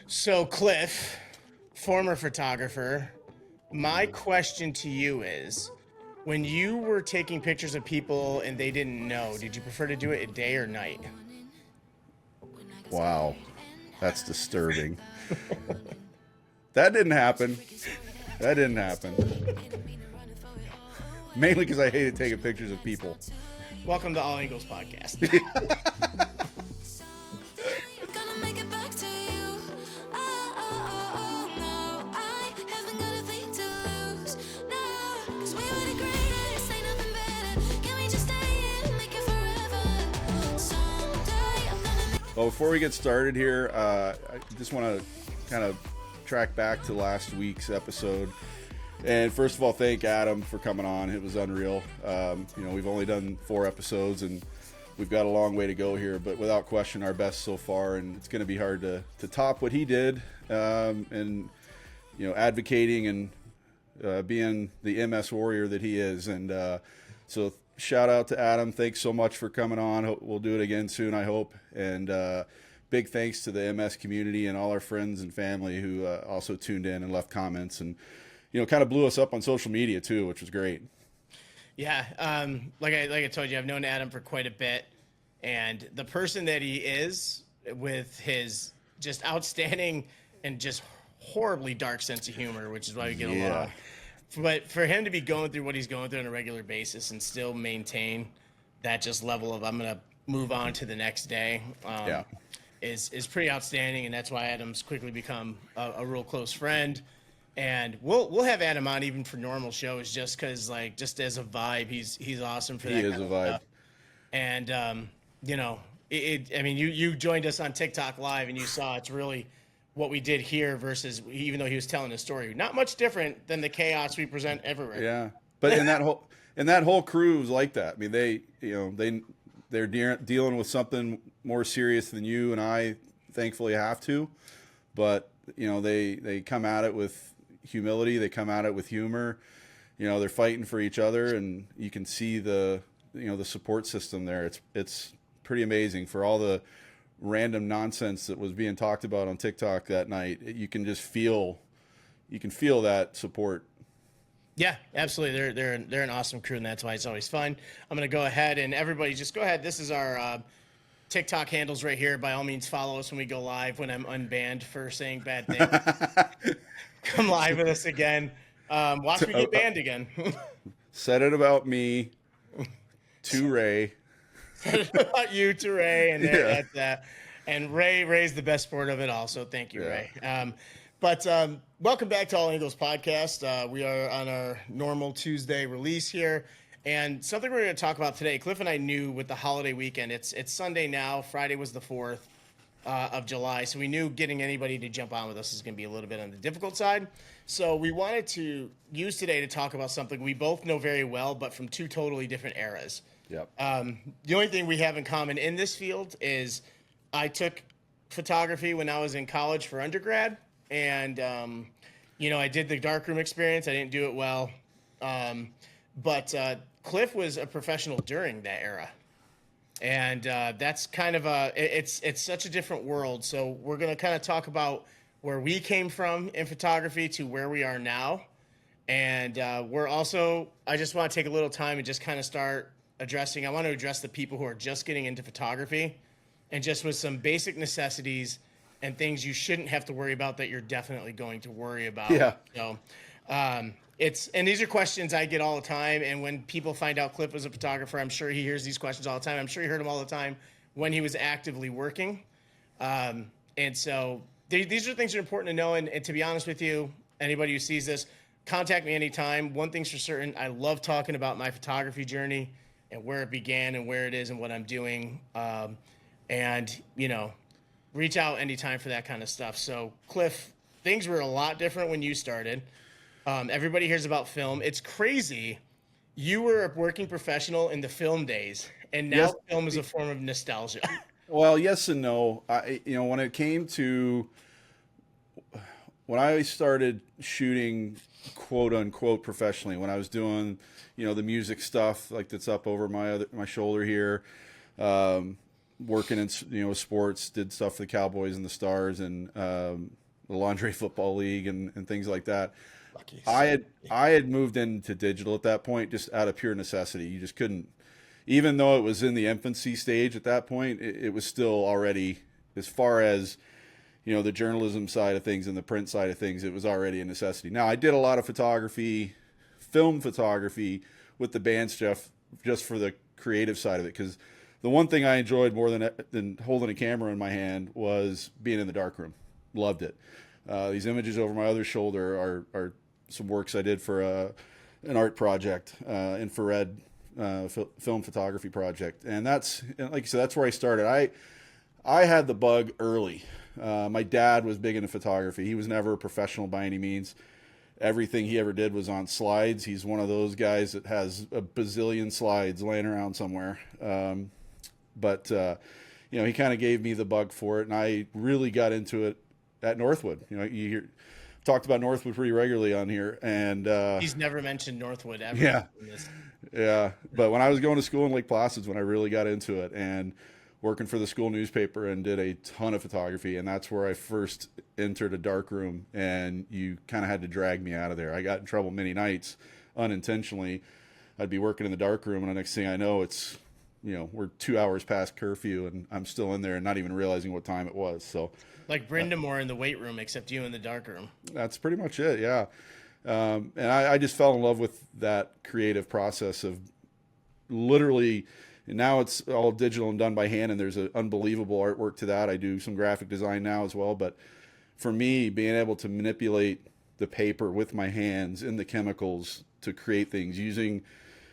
So, Cliff, former photographer, my question to you is when you were taking pictures of people and they didn't know, did you prefer to do it at day or night? Wow, that's disturbing. That didn't happen. That didn't happen. Mainly because I hated taking pictures of people. Welcome to All Angles Podcast. Well, before we get started here, I just want to kind of track back to last week's episode. And first of all, thank Adam for coming on. It was unreal. We've only done 4 episodes and we've got a long way to go here, but without question, our best so far. And it's going to be hard to top what he did, and, advocating and being the MS warrior that he is. And so shout out to Adam. Thanks so much for coming on. We'll do it again soon, I hope. And big thanks to the MS community and all our friends and family who also tuned in and left comments and, kind of blew us up on social media too, which was great. Yeah, like I told you, I've known Adam for quite a bit, and the person that he is, with his just outstanding and just horribly dark sense of humor, which is why we get along. But for him to be going through what he's going through on a regular basis and still maintain that just level of I'm gonna move on to the next day, is pretty outstanding, and that's why Adam's quickly become a real close friend. And we'll have Adam on even for normal shows, just because just as a vibe, he's awesome for that. He is a vibe. Stuff. And you joined us on TikTok live, and you saw it's really what we did here versus, even though he was telling a story, not much different than the chaos we present everywhere. Yeah, but in that whole crew was like that. I mean, they're dealing with something more serious than you and I thankfully have to, but they come at it with humility. They come at it with humor. They're fighting for each other, and you can see the support system there. It's pretty amazing. For all the random nonsense that was being talked about on TikTok that night, you can feel that support. Yeah, absolutely. They're an awesome crew, and that's why it's always fun. I'm going to go ahead, and everybody just go ahead. This is our TikTok handles right here. By all means, follow us when we go live, when I'm unbanned for saying bad things. Come live with us again. Watch me get banned again. Said it about me to Ray. Said it about you to Ray, and and Ray's the best sport of it all. So thank you, Ray. But welcome back to All Angles Podcast. We are on our normal Tuesday release here. And something we're going to talk about today, Cliff and I knew with the holiday weekend, it's Sunday now. Friday was the 4th of July. So we knew getting anybody to jump on with us is going to be a little bit on the difficult side. So we wanted to use today to talk about something we both know very well, but from 2 totally different eras. Yep. The only thing we have in common in this field is I took photography when I was in college for undergrad. And, I did the darkroom experience. I didn't do it well. But Cliff was a professional during that era. And that's kind of it's such a different world. So we're going to kind of talk about where we came from in photography to where we are now. And I just want to take a little time and just kind of start I want to address the people who are just getting into photography and just with some basic necessities and things you shouldn't have to worry about that you're definitely going to worry about. Yeah. So, and these are questions I get all the time. And when people find out Cliff was a photographer, I'm sure he hears these questions all the time. I'm sure he heard them all the time when he was actively working. And so these are things that are important to know. And to be honest with you, anybody who sees this, contact me anytime. One thing's for certain, I love talking about my photography journey and where it began and where it is and what I'm doing. Reach out anytime for that kind of stuff. So, Cliff, things were a lot different when you started. Everybody hears about film. It's crazy. You were a working professional in the film days, and now film is a form of nostalgia. Well, yes and no. When I started shooting, quote unquote, professionally, when I was doing, the music stuff like that's up over my shoulder here, working in, sports, did stuff for the Cowboys and the Stars and the Lingerie Football League and things like that. Lucky. I had moved into digital at that point just out of pure necessity. You just couldn't, even though it was in the infancy stage at that point, it was still already, as far as the journalism side of things and the print side of things, it was already a necessity. Now, I did a lot of photography, film photography with the band stuff, just for the creative side of it, because the one thing I enjoyed more than holding a camera in my hand was being in the darkroom. Loved it. These images over my other shoulder are some works I did for an art project, infrared film photography project, and that's, like I said, that's where I started. I had the bug early. My dad was big into photography. He was never a professional by any means. Everything he ever did was on slides. He's one of those guys that has a bazillion slides laying around somewhere. But he kind of gave me the bug for it, and I really got into it at Northwood. Talked about Northwood pretty regularly on here, and he's never mentioned Northwood ever. Yeah, yeah. But when I was going to school in Lake Placid's, when I really got into it, and working for the school newspaper, and did a ton of photography, and that's where I first entered a dark room, and you kind of had to drag me out of there. I got in trouble many nights unintentionally. I'd be working in the dark room, and the next thing I know, it's we're 2 hours past curfew, and I'm still in there and not even realizing what time it was. So, like Brenda Moore in the weight room, except you in the dark room. That's pretty much it, yeah. And I just fell in love with that creative process of literally. And now it's all digital and done by hand, and there's an unbelievable artwork to that. I do some graphic design now as well, but for me, being able to manipulate the paper with my hands in the chemicals to create things, using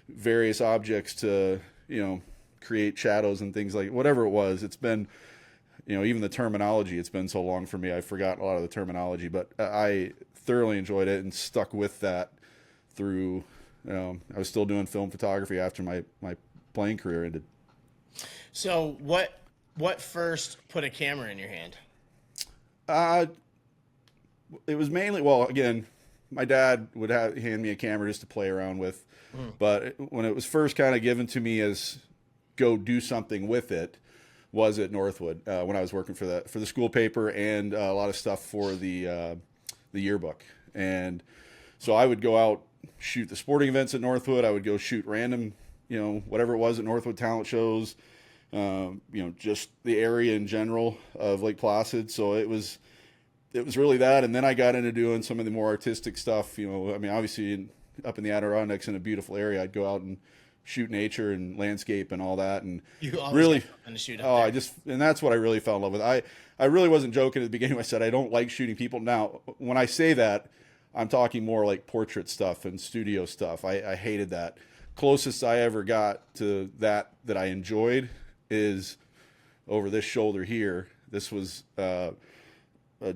various objects to create shadows and things, like whatever it was, it's been, even the terminology, it's been so long for me, I've forgotten a lot of the terminology, but I thoroughly enjoyed it and stuck with that through. I was still doing film photography after my playing career ended. So what first put a camera in your hand? It was mainly, well, again, my dad would hand me a camera just to play around with. But when it was first kind of given to me as go do something with it, was at Northwood, when I was working for the school paper and a lot of stuff for the yearbook. And so I would go out, shoot the sporting events at Northwood. I would go shoot random, whatever it was at Northwood talent shows, just the area in general of Lake Placid. So it was really that. And then I got into doing some of the more artistic stuff. Obviously up in the Adirondacks in a beautiful area, I'd go out and shoot nature and landscape and all that. And you always really, to shoot up there. And that's what I really fell in love with. I really wasn't joking at the beginning when I said I don't like shooting people. Now, when I say that, I'm talking more like portrait stuff and studio stuff. I hated that. Closest I ever got to that I enjoyed is over this shoulder here. This was a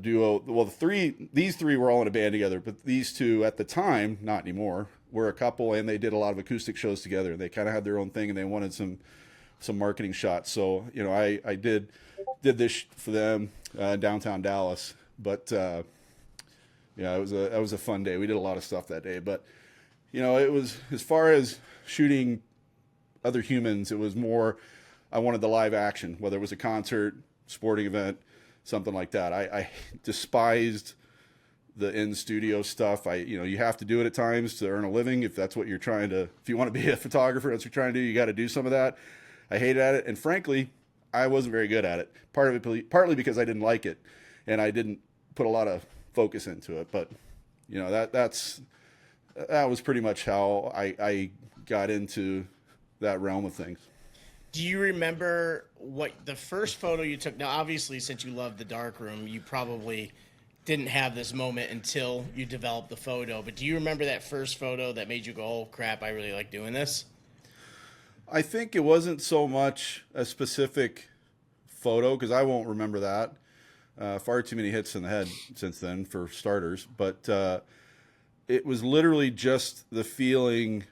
duo. Well, these three were all in a band together, but these two at the time, not anymore, were a couple, and they did a lot of acoustic shows together. They kind of had their own thing, and they wanted some marketing shots. So I did this for them downtown Dallas, but it was a fun day. We did a lot of stuff that day, but it was, as far as shooting other humans, it was more, I wanted the live action, whether it was a concert, sporting event, something like that. I despised the in-studio stuff. You have to do it at times to earn a living. If that's what you're trying to, if you want to be a photographer, that's what you're trying to do, you got to do some of that. I hated it. And frankly, I wasn't very good at it. Partly because I didn't like it and I didn't put a lot of focus into it. But that was pretty much how I got into that realm of things. Do you remember what the first photo you took? Now, obviously, since you love the darkroom, you probably didn't have this moment until you developed the photo. But do you remember that first photo that made you go, oh, crap, I really like doing this? I think it wasn't so much a specific photo, because I won't remember that. Far too many hits in the head since then, for starters. But it was literally just the feeling,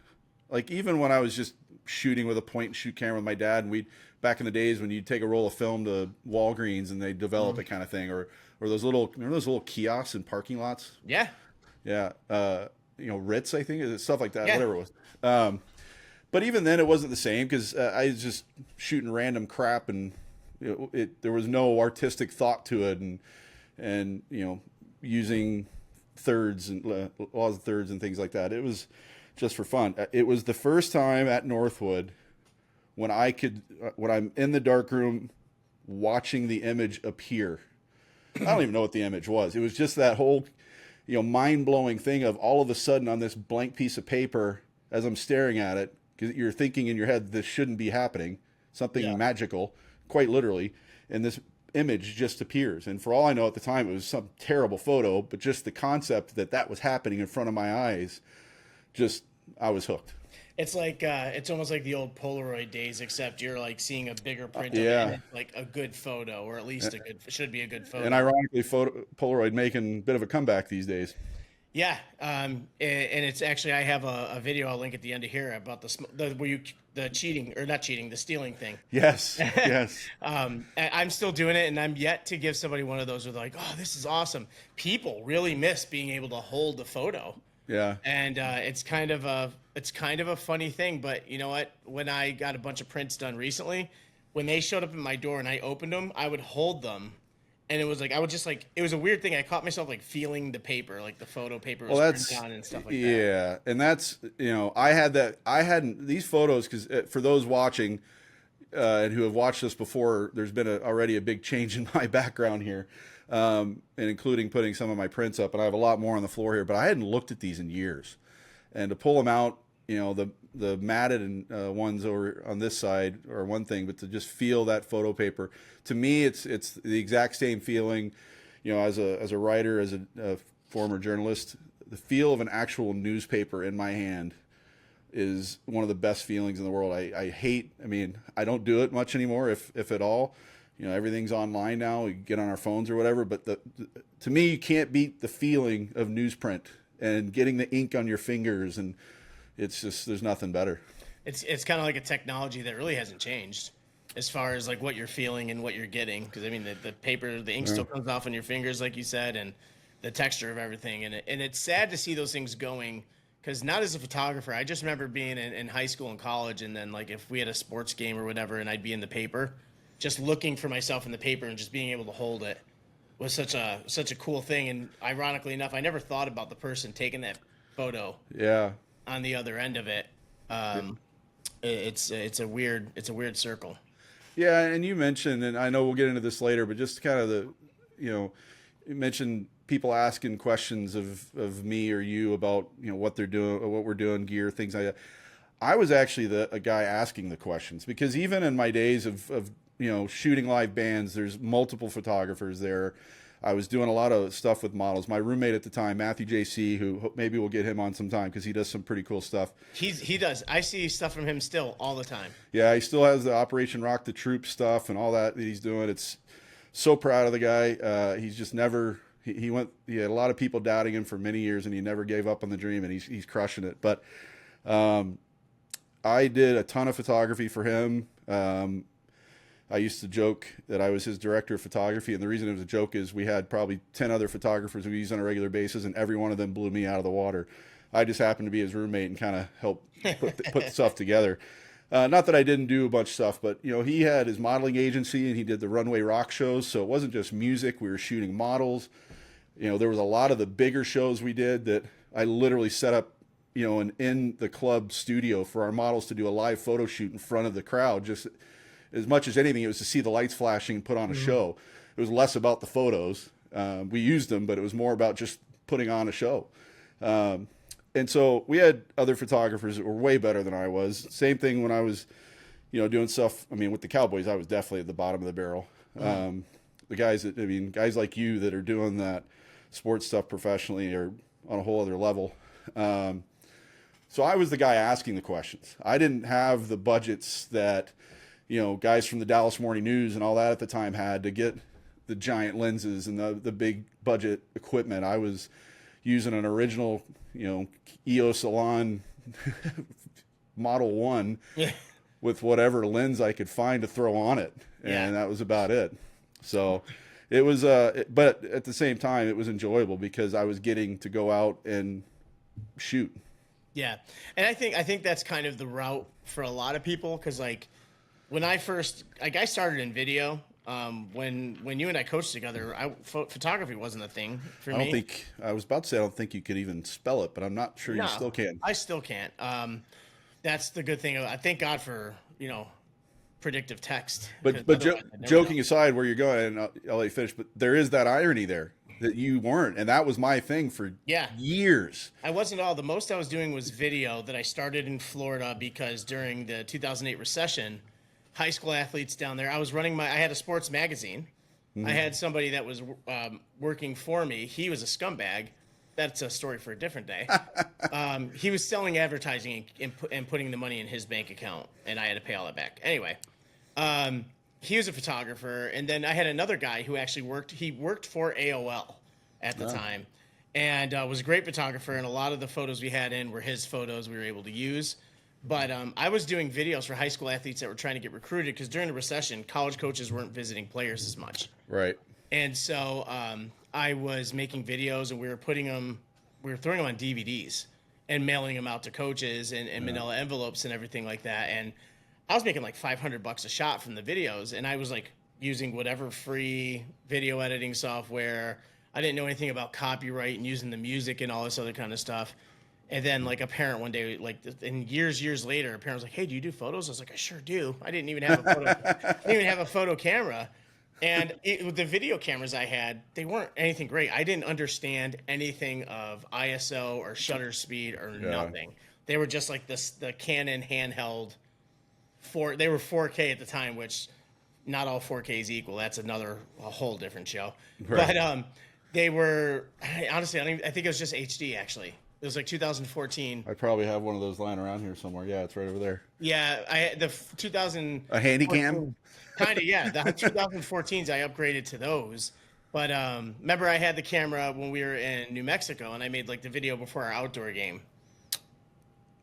like even when I was just shooting with a point and shoot camera with my dad, and back in the days when you'd take a roll of film to Walgreens and they develop it kind of thing, or those little kiosks in parking lots. Yeah. Ritz, I think, stuff like that, Yeah. whatever it was. But even then it wasn't the same, because I was just shooting random crap and there was no artistic thought to it, and using thirds and laws of thirds and things like that. It was just for fun. It was the first time at Northwood when when I'm in the darkroom watching the image appear. I don't even know what the image was. It was just that whole, mind-blowing thing of all of a sudden on this blank piece of paper, as I'm staring at it, because you're thinking in your head, this shouldn't be happening, something magical, quite literally, and this image just appears. And for all I know at the time, it was some terrible photo, but just the concept that was happening in front of my eyes, I was hooked. It's like it's almost like the old Polaroid days, except you're like seeing a bigger print of it, and it's like a good photo, or at least should be a good photo. And ironically, Polaroid making a bit of a comeback these days. Yeah, and it's actually, I have a video I'll link at the end of here about the cheating, or not cheating, the stealing thing. Yes, yes. I'm still doing it, and I'm yet to give somebody one of those where they're like, oh, this is awesome. People really miss being able to hold the photo. Yeah. And it's kind of a funny thing, but you know what? When I got a bunch of prints done recently, when they showed up at my door and I opened them, I would hold them. And it was like, it was a weird thing. I caught myself like feeling the paper, like the photo paper was turned down and stuff like that. Yeah. And that's, I hadn't, these photos, because for those watching and who have watched this before, there's been already a big change in my background here, and including putting some of my prints up. And I have a lot more on the floor here, but I hadn't looked at these in years. And to pull them out, the matted ones over on this side are one thing, but to just feel that photo paper, to me, it's the exact same feeling, as a writer, as a former journalist, the feel of an actual newspaper in my hand is one of the best feelings in the world. I don't do it much anymore, if at all. Everything's online now. We get on our phones or whatever, but to me, you can't beat the feeling of newsprint and getting the ink on your fingers, and it's just, there's nothing better. It's kind of like a technology that really hasn't changed as far as like what you're feeling and what you're getting. Because I mean, the paper, the ink still comes off on your fingers, like you said, and the texture of everything. And it's sad to see those things going. Because not as a photographer, I just remember being in high school and college, and then like if we had a sports game or whatever, and I'd be in the paper, just looking for myself in the paper and just being able to hold it was such a cool thing. And ironically enough, I never thought about the person taking that photo. Yeah. On the other end of it, it's a weird circle. Yeah, and you mentioned, and I know we'll get into this later, but just kind of you mentioned people asking questions of me or you about what they're doing, or what we're doing, gear, things like that. I was actually a guy asking the questions, because even in my days of shooting live bands, there's multiple photographers there. I was doing a lot of stuff with models. My roommate at the time, Matthew JC, who maybe we'll get him on sometime because he does some pretty cool stuff. He does. I see stuff from him still all the time. Yeah, he still has the Operation Rock the Troop stuff and all that he's doing. It's so proud of the guy. He's just never, he had a lot of people doubting him for many years, and he never gave up on the dream, and he's crushing it. But I did a ton of photography for him. I used to joke that I was his director of photography, and the reason it was a joke is we had probably 10 other photographers we used on a regular basis, and every one of them blew me out of the water. I just happened to be his roommate and kind of helped put the stuff together. Not that I didn't do a bunch of stuff, but he had his modeling agency, and he did the runway rock shows, so it wasn't just music. We were shooting models. There was a lot of the bigger shows we did that I literally set up, in the club studio for our models to do a live photo shoot in front of the crowd. Just as much as anything, it was to see the lights flashing and put on a show. It was less about the photos. We used them, but it was more about just putting on a show. And so we had other photographers that were way better than I was. Same thing when I was, doing stuff. I mean, with the Cowboys, I was definitely at the bottom of the barrel. The guys guys like you that are doing that sports stuff professionally are on a whole other level. So I was the guy asking the questions. I didn't have the budgets that guys from the Dallas Morning News and all that at the time had to get the giant lenses and the big budget equipment. I was using an original, EOS R Model 1 with whatever lens I could find to throw on it. And that was about it. So it was, but at the same time, it was enjoyable because I was getting to go out and shoot. Yeah. And I think that's kind of the route for a lot of people. Cause like, when I started in video, When you and I coached together, photography wasn't a thing for me. I don't think I was about to say I don't think you could even spell it, but I'm not sure you No, still can. I still can't. That's the good thing. I thank God for predictive text. But 'cause otherwise I'd never joking know. aside, where you're going, and I'll let you finish. But there is that irony there that you weren't, and that was my thing for Yeah. years. I wasn't all. The most I was doing was video that I started in Florida because during the 2008 recession, high school athletes down there, I had a sports magazine. I had somebody that was working for me. He was a scumbag. That's a story for a different day. He was selling advertising and putting the money in his bank account, and I had to pay all that back. Anyway, he was a photographer, and then I had another guy who actually worked. He worked for AOL at the time, and was a great photographer. And a lot of the photos we had in were his photos we were able to use. But I was doing videos for high school athletes that were trying to get recruited because during the recession, college coaches weren't visiting players as much. Right. And so I was making videos, and we were throwing them on DVDs and mailing them out to coaches and manila envelopes and everything like that. And I was making like $500 a shot from the videos, and I was like using whatever free video editing software. I didn't know anything about copyright and using the music and all this other kind of stuff. And then, like, a parent one day, like, and years later, a parent was like, "Hey, do you do photos?" I was like, "I sure do." I didn't even have a photo camera. And with the video cameras I had, they weren't anything great. I didn't understand anything of ISO or shutter speed or nothing. They were just like the Canon handheld. They were 4K at the time, which not all 4K is equal. That's a whole different show. Right. But they were honestly, I think it was just HD actually. It was like 2014. I probably have one of those lying around here somewhere. Yeah, it's right over there. Yeah, the 2000 A handy cam? Kind of, yeah. The 2014s I upgraded to those. But remember I had the camera when we were in New Mexico, and I made like the video before our outdoor game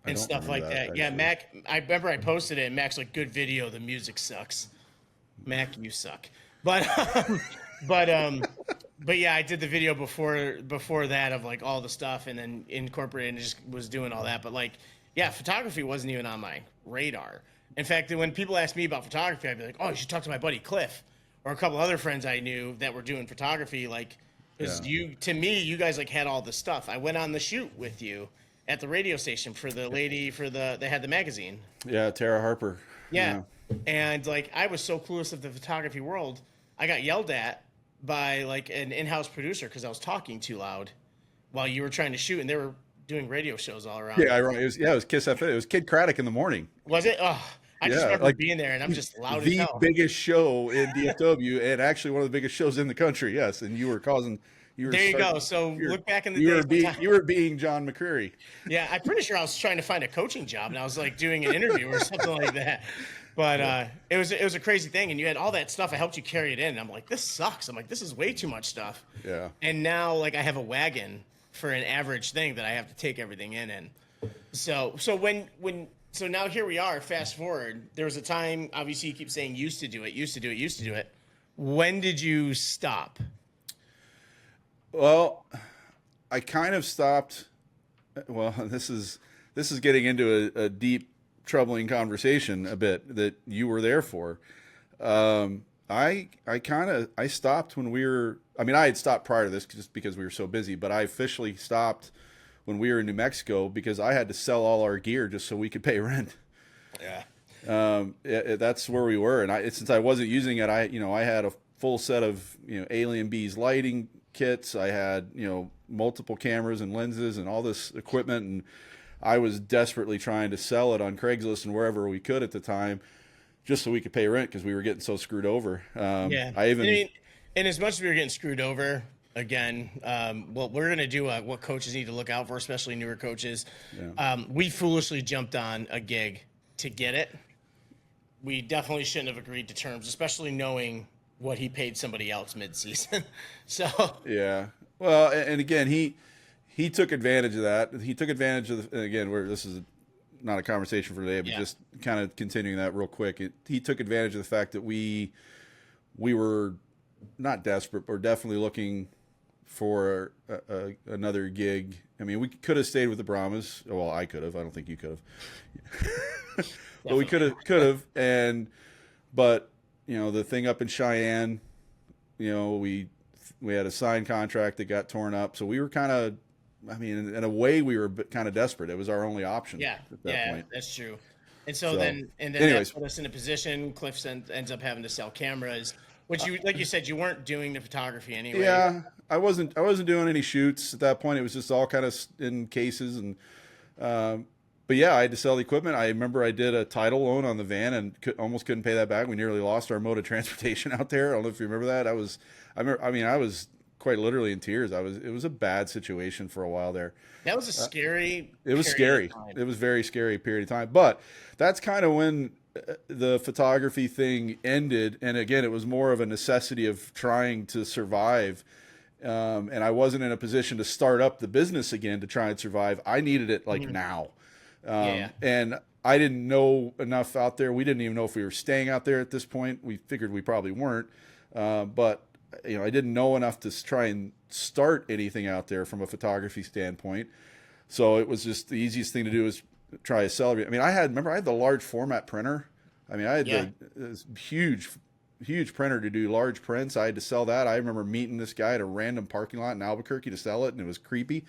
and stuff like that. Yeah, Mac, I remember I posted it, and Mac's like, "Good video, the music sucks." Mac, you suck. But but yeah, I did the video before that of like all the stuff, and then incorporated and just was doing all that. But like, yeah, photography wasn't even on my radar. In fact, when people ask me about photography, I'd be like, "Oh, you should talk to my buddy Cliff," or a couple other friends I knew that were doing photography. Like, because to me, you guys like had all the stuff. I went on the shoot with you at the radio station for the lady they had the magazine. Yeah, Tara Harper. Yeah. And like, I was so clueless of the photography world, I got yelled at by like an in-house producer because I was talking too loud while you were trying to shoot, and they were doing radio shows all around. Yeah, it was Kiss FM. It was Kid Craddock in the morning. Was it? Oh, I just remember being there, and I'm just loud as hell. The biggest show in DFW, and actually one of the biggest shows in the country. Yes, and you were causing. There you go. So look back in the day. You were being John McCreary. Yeah, I'm pretty sure I was trying to find a coaching job, and I was like doing an interview or something like that. But it was a crazy thing, and you had all that stuff. I helped you carry it in, and I'm like, this sucks. I'm like, this is way too much stuff. Yeah. And now, like, I have a wagon for an average thing that I have to take everything in. And so now here we are. Fast forward. There was a time. Obviously, you keep saying used to do it. When did you stop? Well, I kind of stopped. Well, this is getting into a deep, troubling conversation a bit that you were there for. I stopped when we were. I mean, I had stopped prior to this just because we were so busy. But I officially stopped when we were in New Mexico because I had to sell all our gear just so we could pay rent. Yeah. That's where we were, and since I wasn't using it, I had a full set of Alien Bees lighting kits. I had multiple cameras and lenses and all this equipment, and I was desperately trying to sell it on Craigslist and wherever we could at the time, just so we could pay rent because we were getting so screwed over. Yeah, and as much as we were getting screwed over, again, well, we're gonna do what coaches need to look out for, especially newer coaches. Yeah. We foolishly jumped on a gig to get it. We definitely shouldn't have agreed to terms, especially knowing what he paid somebody else mid-season. So yeah, well, and again, he took advantage of that. He took advantage of this is not a conversation for today, but just kind of continuing that real quick. He took advantage of the fact that we were not desperate, but we're definitely looking for another gig. I mean, we could have stayed with the Brahmas. Well, I could have. I don't think you could have. But we could have, but the thing up in Cheyenne, we had a signed contract that got torn up. So we were kind of, I mean, in a way we were kind of desperate. It was our only option Yeah. at that point. That's true. And so, anyways, that put us in a position. Cliff ends up having to sell cameras, which like you said, you weren't doing the photography anyway. Yeah, I wasn't doing any shoots at that point. It was just all kind of in cases and, but yeah, I had to sell the equipment. I remember I did a title loan on the van and almost couldn't pay that back. We nearly lost our mode of transportation out there. I don't know if you remember that. I was quite literally in tears. It was a bad situation for a while there. That was a scary. It was scary. It was very scary period of time. But that's kind of when the photography thing ended. And again, it was more of a necessity of trying to survive. And I wasn't in a position to start up the business again to try and survive. I needed it like now. And I didn't know enough out there. We didn't even know if we were staying out there at this point. We figured we probably weren't. But I didn't know enough to try and start anything out there from a photography standpoint. So it was just the easiest thing to do is try to sell. I mean, I had the large format printer. I mean, I had this huge printer to do large prints. I had to sell that. I remember meeting this guy at a random parking lot in Albuquerque to sell it, and it was creepy.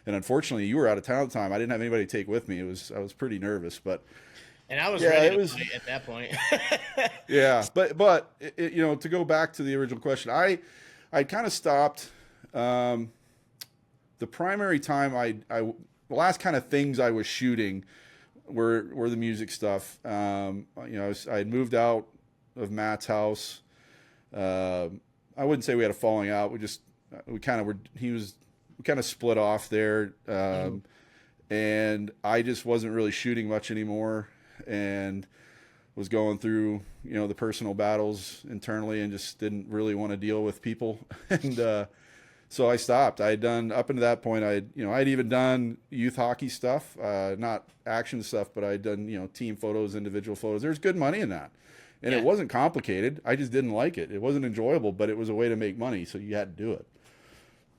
And unfortunately, you were out of town at the time. I didn't have anybody to take with me. I was pretty nervous, but. And I was ready to fight at that point. Yeah, but to go back to the original question, I kind of stopped. The primary time the last kind of things I was shooting were the music stuff. I had moved out of Matt's house. I wouldn't say we had a falling out. We kind of split off there, and I just wasn't really shooting much anymore. And was going through, the personal battles internally and just didn't really want to deal with people. And so I stopped. I had done, up until that point, I'd even done youth hockey stuff, not action stuff, but I'd done, team photos, individual photos. There's good money in that. And it wasn't complicated. I just didn't like it. It wasn't enjoyable, but it was a way to make money. So you had to do it.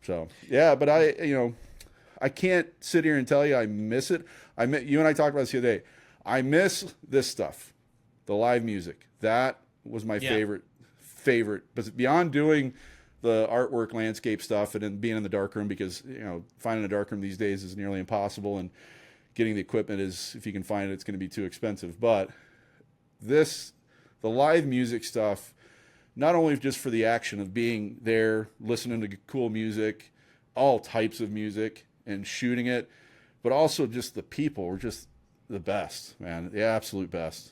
So, yeah, but I can't sit here and tell you I miss it. You and I talked about this the other day. I miss this stuff, the live music. That was my favorite. But beyond doing the artwork, landscape stuff, and then being in the darkroom, because finding a darkroom these days is nearly impossible, and getting the equipment is, if you can find it, it's going to be too expensive. But the live music stuff, not only just for the action of being there, listening to cool music, all types of music, and shooting it, but also just the people were just the best, man. The absolute best.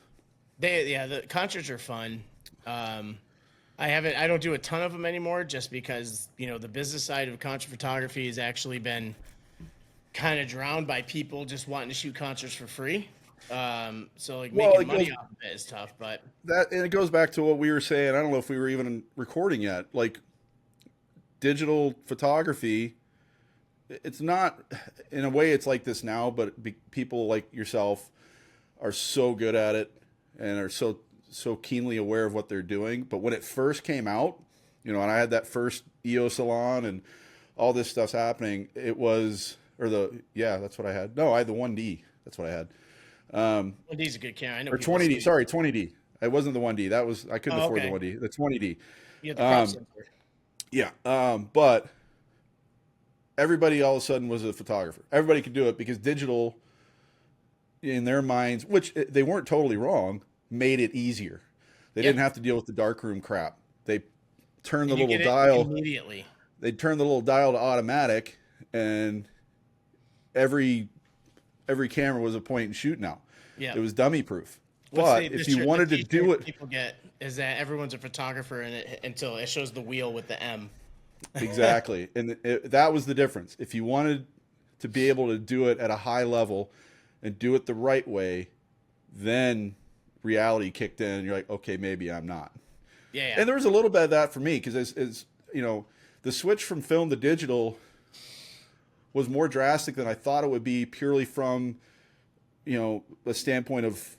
The concerts are fun. I don't do a ton of them anymore just because, the business side of concert photography has actually been kind of drowned by people just wanting to shoot concerts for free. So making money off of it is tough, but and it goes back to what we were saying. I don't know if we were even recording yet. Like, digital photography, it's not, in a way it's like this now, but people like yourself are so good at it and are so keenly aware of what they're doing. But when it first came out, and I had that first EOS salon and all this stuff's happening, it was, that's what I had. No, I had the 1D. That's what I had. 1D's a good camera. I know. Or 20D. Sorry, 20D. It wasn't the 1D. I couldn't afford the 1D. The 20D. You had the crop sensor. Yeah. But everybody all of a sudden was a photographer. Everybody could do it because digital, in their minds, which they weren't totally wrong, made it easier. They didn't have to deal with the darkroom crap. They turned the little dial immediately. They turned the little dial to automatic, and every camera was a point and shoot now. Yeah. It was dummy proof. But if you wanted to do it, people get is that everyone's a photographer until it shows the wheel with the M. Exactly. And that was the difference. If you wanted to be able to do it at a high level and do it the right way, then reality kicked in and you're like, okay, maybe I'm not. Yeah. And there was a little bit of that for me because as the switch from film to digital was more drastic than I thought it would be, purely from, a standpoint of,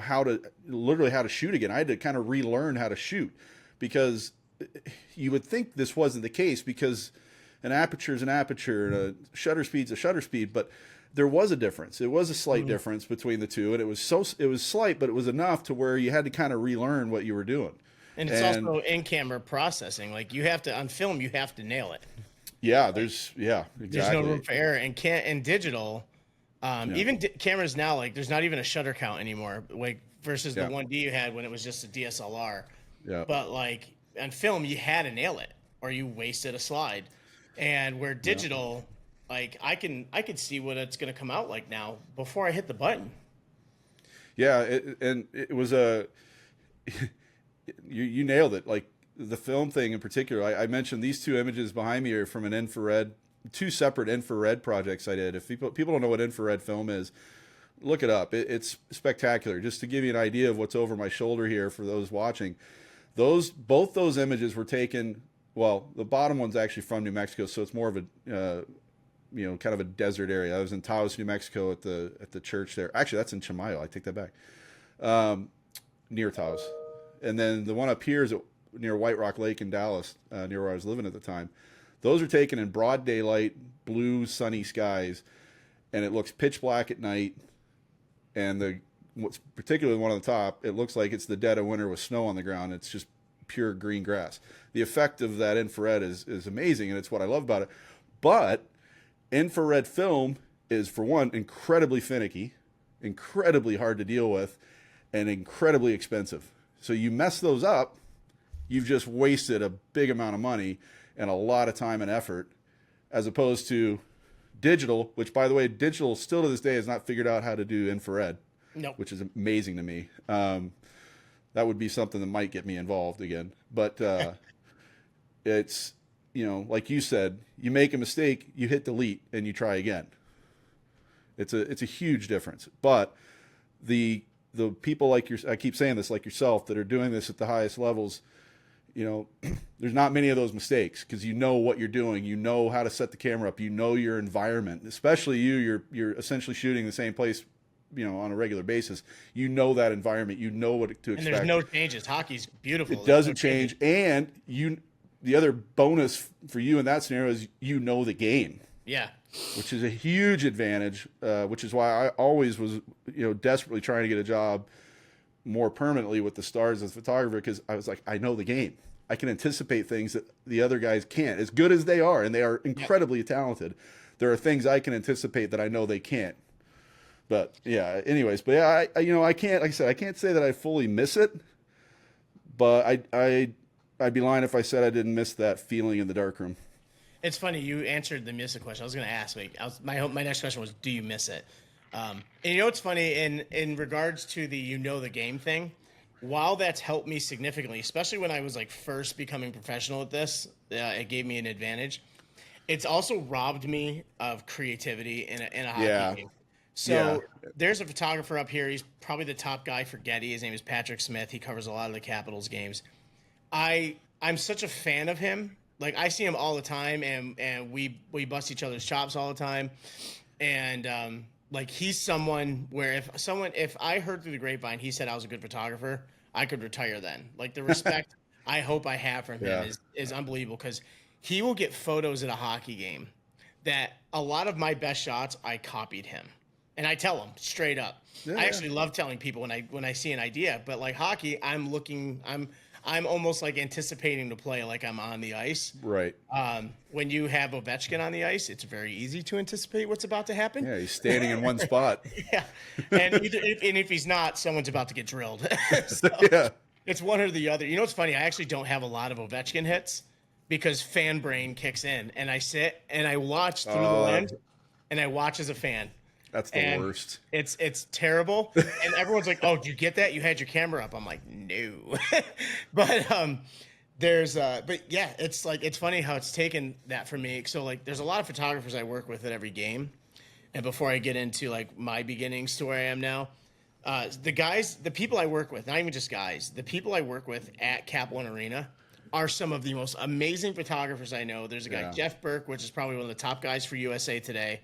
how to shoot again. I had to kind of relearn how to shoot, because you would think this wasn't the case, because, an aperture is an aperture, and a shutter speed's a shutter speed, but there was a difference. It was a slight difference between the two, and it was slight, but it was enough to where you had to kind of relearn what you were doing. And it's also in-camera processing. Like you have to, on film, you have to nail it. Yeah, exactly. There's no room for error. And in digital, even cameras now, like there's not even a shutter count anymore. Like versus the 1D you had when it was just a DSLR. Yeah. But like on film, you had to nail it, or you wasted a slide. And where digital, like I could see what it's going to come out like now before I hit the button. Yeah, it was a you nailed it. Like the film thing in particular, I mentioned these two images behind me are from an infrared, two separate infrared projects I did. If people don't know what infrared film is, look it up. It's spectacular. Just to give you an idea of what's over my shoulder here for those watching, both those images were taken. Well, the bottom one's actually from New Mexico, so it's more of a kind of a desert area. I was in Taos, New Mexico, at the church there. Actually, that's in Chimayo. I take that back. Near Taos, and then the one up here is near White Rock Lake in Dallas, near where I was living at the time. Those are taken in broad daylight, blue, sunny skies, and it looks pitch black at night. And what's particularly one on the top, it looks like it's the dead of winter with snow on the ground. It's just pure green grass. The effect of that infrared is amazing, and it's what I love about it. But infrared film is, for one, incredibly finicky, incredibly hard to deal with, and incredibly expensive. So you mess those up, you've just wasted a big amount of money and a lot of time and effort, as opposed to digital, which, by the way, digital still to this day has not figured out how to do infrared, which is amazing to me. That would be something that might get me involved again. But it's, like you said, you make a mistake, you hit delete, and you try again. It's a huge difference. But the people like I keep saying this, like yourself, that are doing this at the highest levels, there's not many of those mistakes because you know what you're doing. You know how to set the camera up. You know your environment, especially you're essentially shooting the same place, on a regular basis. You know that environment. You know what to expect. And there's no changes. Hockey's beautiful. It doesn't change. And the other bonus for you in that scenario is the game. Yeah. Which is a huge advantage, which is why I always was, desperately trying to get a job more permanently with the stars as a photographer, because I was like, I know the game. I can anticipate things that the other guys can't. As good as they are, and they are incredibly talented, there are things I can anticipate that I know they can't. But yeah, anyways, but yeah, I can't, like I said, I can't say that I fully miss it, but I'd be lying if I said I didn't miss that feeling in the darkroom. It's funny you answered the miss it question. I was going to ask. My next question was, do you miss it? And it's funny in regards to the game thing. While that's helped me significantly, especially when I was like first becoming professional at this, it gave me an advantage. It's also robbed me of creativity in a hockey game. So there's a photographer up here. He's probably the top guy for Getty. His name is Patrick Smith. He covers a lot of the Capitals games. I'm such a fan of him. Like I see him all the time, and we bust each other's chops all the time. And like he's someone where if I heard through the grapevine he said I was a good photographer, I could retire then. Like the respect I hope I have from him is unbelievable, because he will get photos at a hockey game that a lot of my best shots I copied him. And I tell them straight up. I actually love telling people when I see an idea, but like hockey, I'm almost like anticipating to play like I'm on the ice. Right. When you have Ovechkin on the ice, it's very easy to anticipate what's about to happen. Yeah, he's standing in one spot. Yeah, and if he's not, someone's about to get drilled. So it's one or the other. It's funny. I actually don't have a lot of Ovechkin hits because fan brain kicks in, and I sit and I watch through the lens, and I watch as a fan. That's the worst. It's terrible. And everyone's like, "Oh, did you get that? You had your camera up." I'm like, "No." But it's funny how it's taken that from me. So like there's a lot of photographers I work with at every game. And before I get into like my beginnings to where I am now, the people I work with, not even just guys, the people I work with at Cap One Arena are some of the most amazing photographers I know. There's a guy, Jeff Burke, which is probably one of the top guys for USA Today.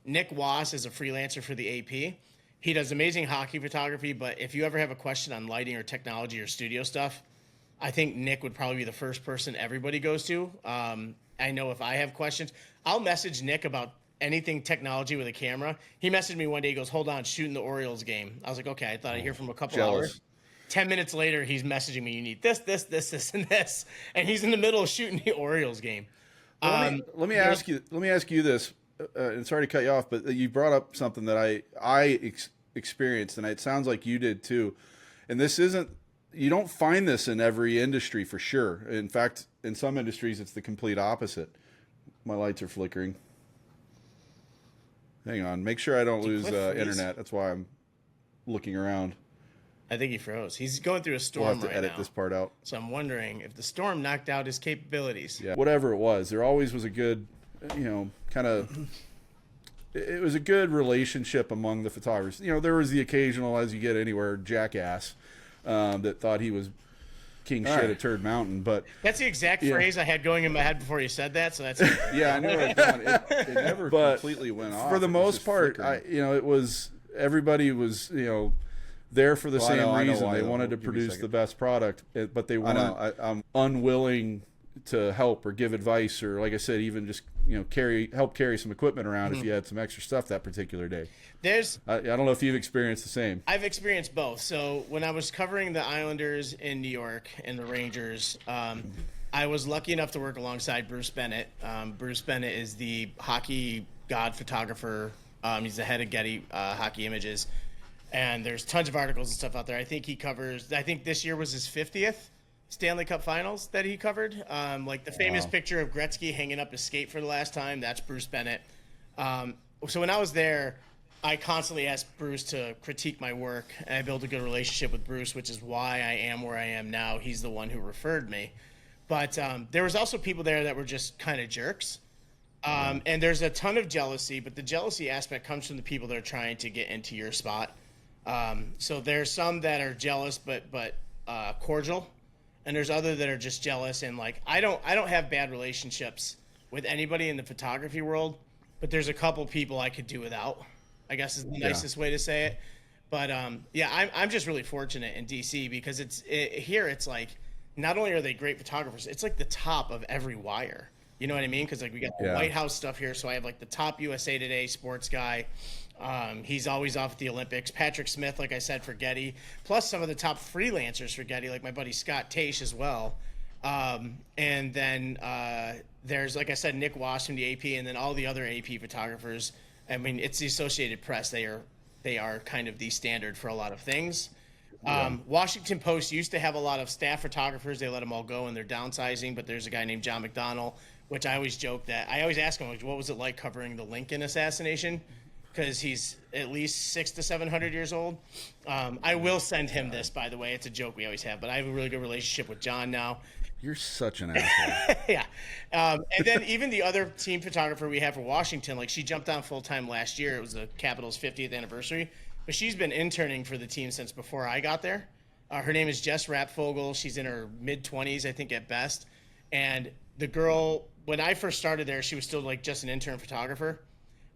Nick Wass is a freelancer for the AP. He does amazing hockey photography, but if you ever have a question on lighting or technology or studio stuff, I think Nick would probably be the first person everybody goes to. I know if I have questions, I'll message Nick about anything technology with a camera. He messaged me one day. He goes, "Hold on, shooting the Orioles game." I was like, "Okay." I thought I'd hear from a couple hours. 10 minutes later, he's messaging me, "You need this, and this," and he's in the middle of shooting the Orioles game. Well, let me ask you this, and sorry to cut you off, but you brought up something that I experienced, and it sounds like you did too. And this isn't, you don't find this in every industry for sure. In fact, in some industries, it's the complete opposite. My lights are flickering. Hang on, make sure I don't lose internet. That's why I'm looking around. I think he froze. He's going through a storm We'll have to edit this part out. So I'm wondering if the storm knocked out his capabilities. Yeah, whatever it was, there always was a good, kind of, it was a good relationship among the photographers. There was the occasional, as you get anywhere, jackass that thought he was king shit at Turd Mountain. But that's the exact phrase I had going in my head before you said that. So that's yeah, I knew it was going. It never completely went off. For the most part, it was, everybody was, there for the same reason. They wanted to produce the best product, but they weren't unwilling to help or give advice, or, like I said, even just help carry some equipment around if you had some extra stuff that particular day. I don't know if you've experienced the same. I've experienced both. So when I was covering the Islanders in New York and the Rangers, I was lucky enough to work alongside Bruce Bennett. Bruce Bennett is the hockey god photographer. He's the head of Getty Hockey Images. And there's tons of articles and stuff out there. I think this year was his 50th Stanley Cup Finals that he covered. Like the famous picture of Gretzky hanging up his skate for the last time, that's Bruce Bennett. So when I was there, I constantly asked Bruce to critique my work, and I built a good relationship with Bruce, which is why I am where I am now. He's the one who referred me. But there was also people there that were just kind of jerks. And there's a ton of jealousy, but the jealousy aspect comes from the people that are trying to get into your spot. So there's some that are jealous but cordial, and there's other that are just jealous. And like I don't have bad relationships with anybody in the photography world, but there's a couple people I could do without, I guess is the nicest way to say it. But I'm just really fortunate in DC because here it's like not only are they great photographers, it's like the top of every wire. You know what I mean? Because like we got the White House stuff here, so I have like the top USA Today sports guy. He's always off at the Olympics. Patrick Smith, like I said, for Getty, plus some of the top freelancers for Getty, like my buddy Scott Taish as well. And then there's, like I said, Nick Wash from the AP, and then all the other AP photographers. I mean, it's the Associated Press. They are kind of the standard for a lot of things. Washington Post used to have a lot of staff photographers. They let them all go, and they're downsizing. But there's a guy named John McDonnell, which I always joke that I always ask him, like, what was it like covering the Lincoln assassination? Because he's at least 600 to 700 years old. I will send him this, by the way. It's a joke we always have, but I have a really good relationship with John now. You're such an asshole. Yeah. And then even the other team photographer we have for Washington, like she jumped on full-time last year. It was the Capitals' 50th anniversary. But she's been interning for the team since before I got there. Her name is Jess Rapfogel. She's in her mid-20s, I think, at best. And the girl, when I first started there, she was still like just an intern photographer.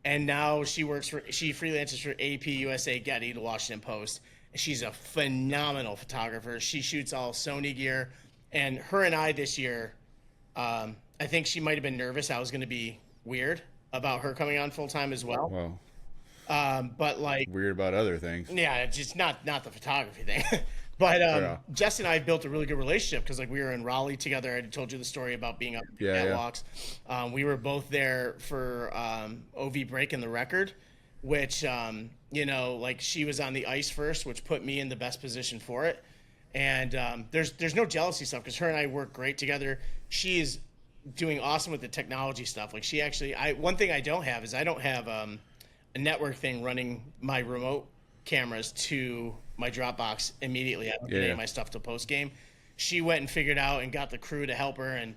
And now she freelances for AP USA Getty, the Washington Post. And she's a phenomenal photographer. She shoots all Sony gear. And her and I this year, I think she might have been nervous I was going to be weird about her coming on full-time as well. Wow. But like weird about other things. Yeah, just not the photography thing. But Jess and I have built a really good relationship because like we were in Raleigh together. I told you the story about being up at catwalks. We were both there for OV breaking the record, which like she was on the ice first, which put me in the best position for it. And there's no jealousy stuff because her and I work great together. She is doing awesome with the technology stuff. Like she actually, one thing I don't have is I don't have a network thing running my remote cameras to my Dropbox immediately. I don't get any of my stuff till post game. She went and figured out and got the crew to help her and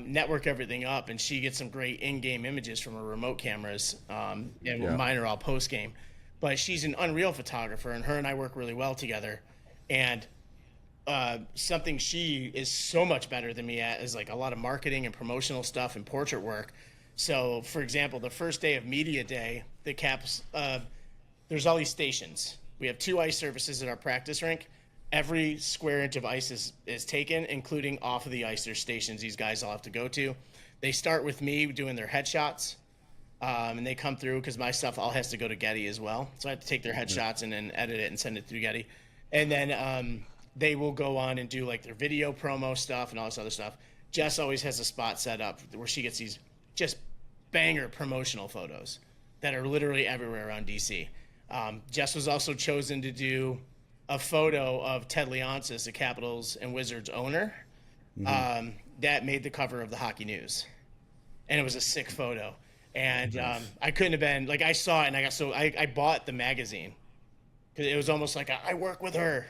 network everything up, and she gets some great in-game images from her remote cameras. Mine are all post game, but she's an Unreal photographer, and her and I work really well together. And something she is so much better than me at is like a lot of marketing and promotional stuff and portrait work. So, for example, the first day of media day, the Caps, there's all these stations. We have 2 ice surfaces at our practice rink. every square inch of ice is taken, including off of the ice. There's stations these guys all have to go to. They start with me doing their headshots, and they come through because my stuff all has to go to Getty as well. So I have to take their headshots and then edit it and send it through Getty. And then they will go on and do like their video promo stuff and all this other stuff. Jess always has a spot set up where she gets these just banger promotional photos that are literally everywhere around DC. Jess was also chosen to do a photo of Ted Leonsis, the Capitals and Wizards owner, that made the cover of the Hockey News. And it was a sick photo. And I couldn't have been, like, I saw it and I bought the magazine. Because it was almost like I work with her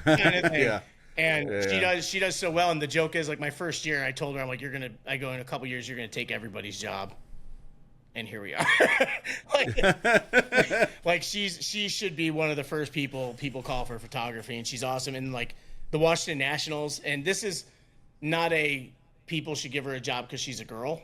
kind of thing. Yeah. And she does so well. And the joke is, like, my first year, I told her, I'm like, I go in a couple years, you're going to take everybody's job. And here we are. like she should be one of the first people call for photography, and she's awesome. And like the Washington Nationals, and this is not a people should give her a job because she's a girl.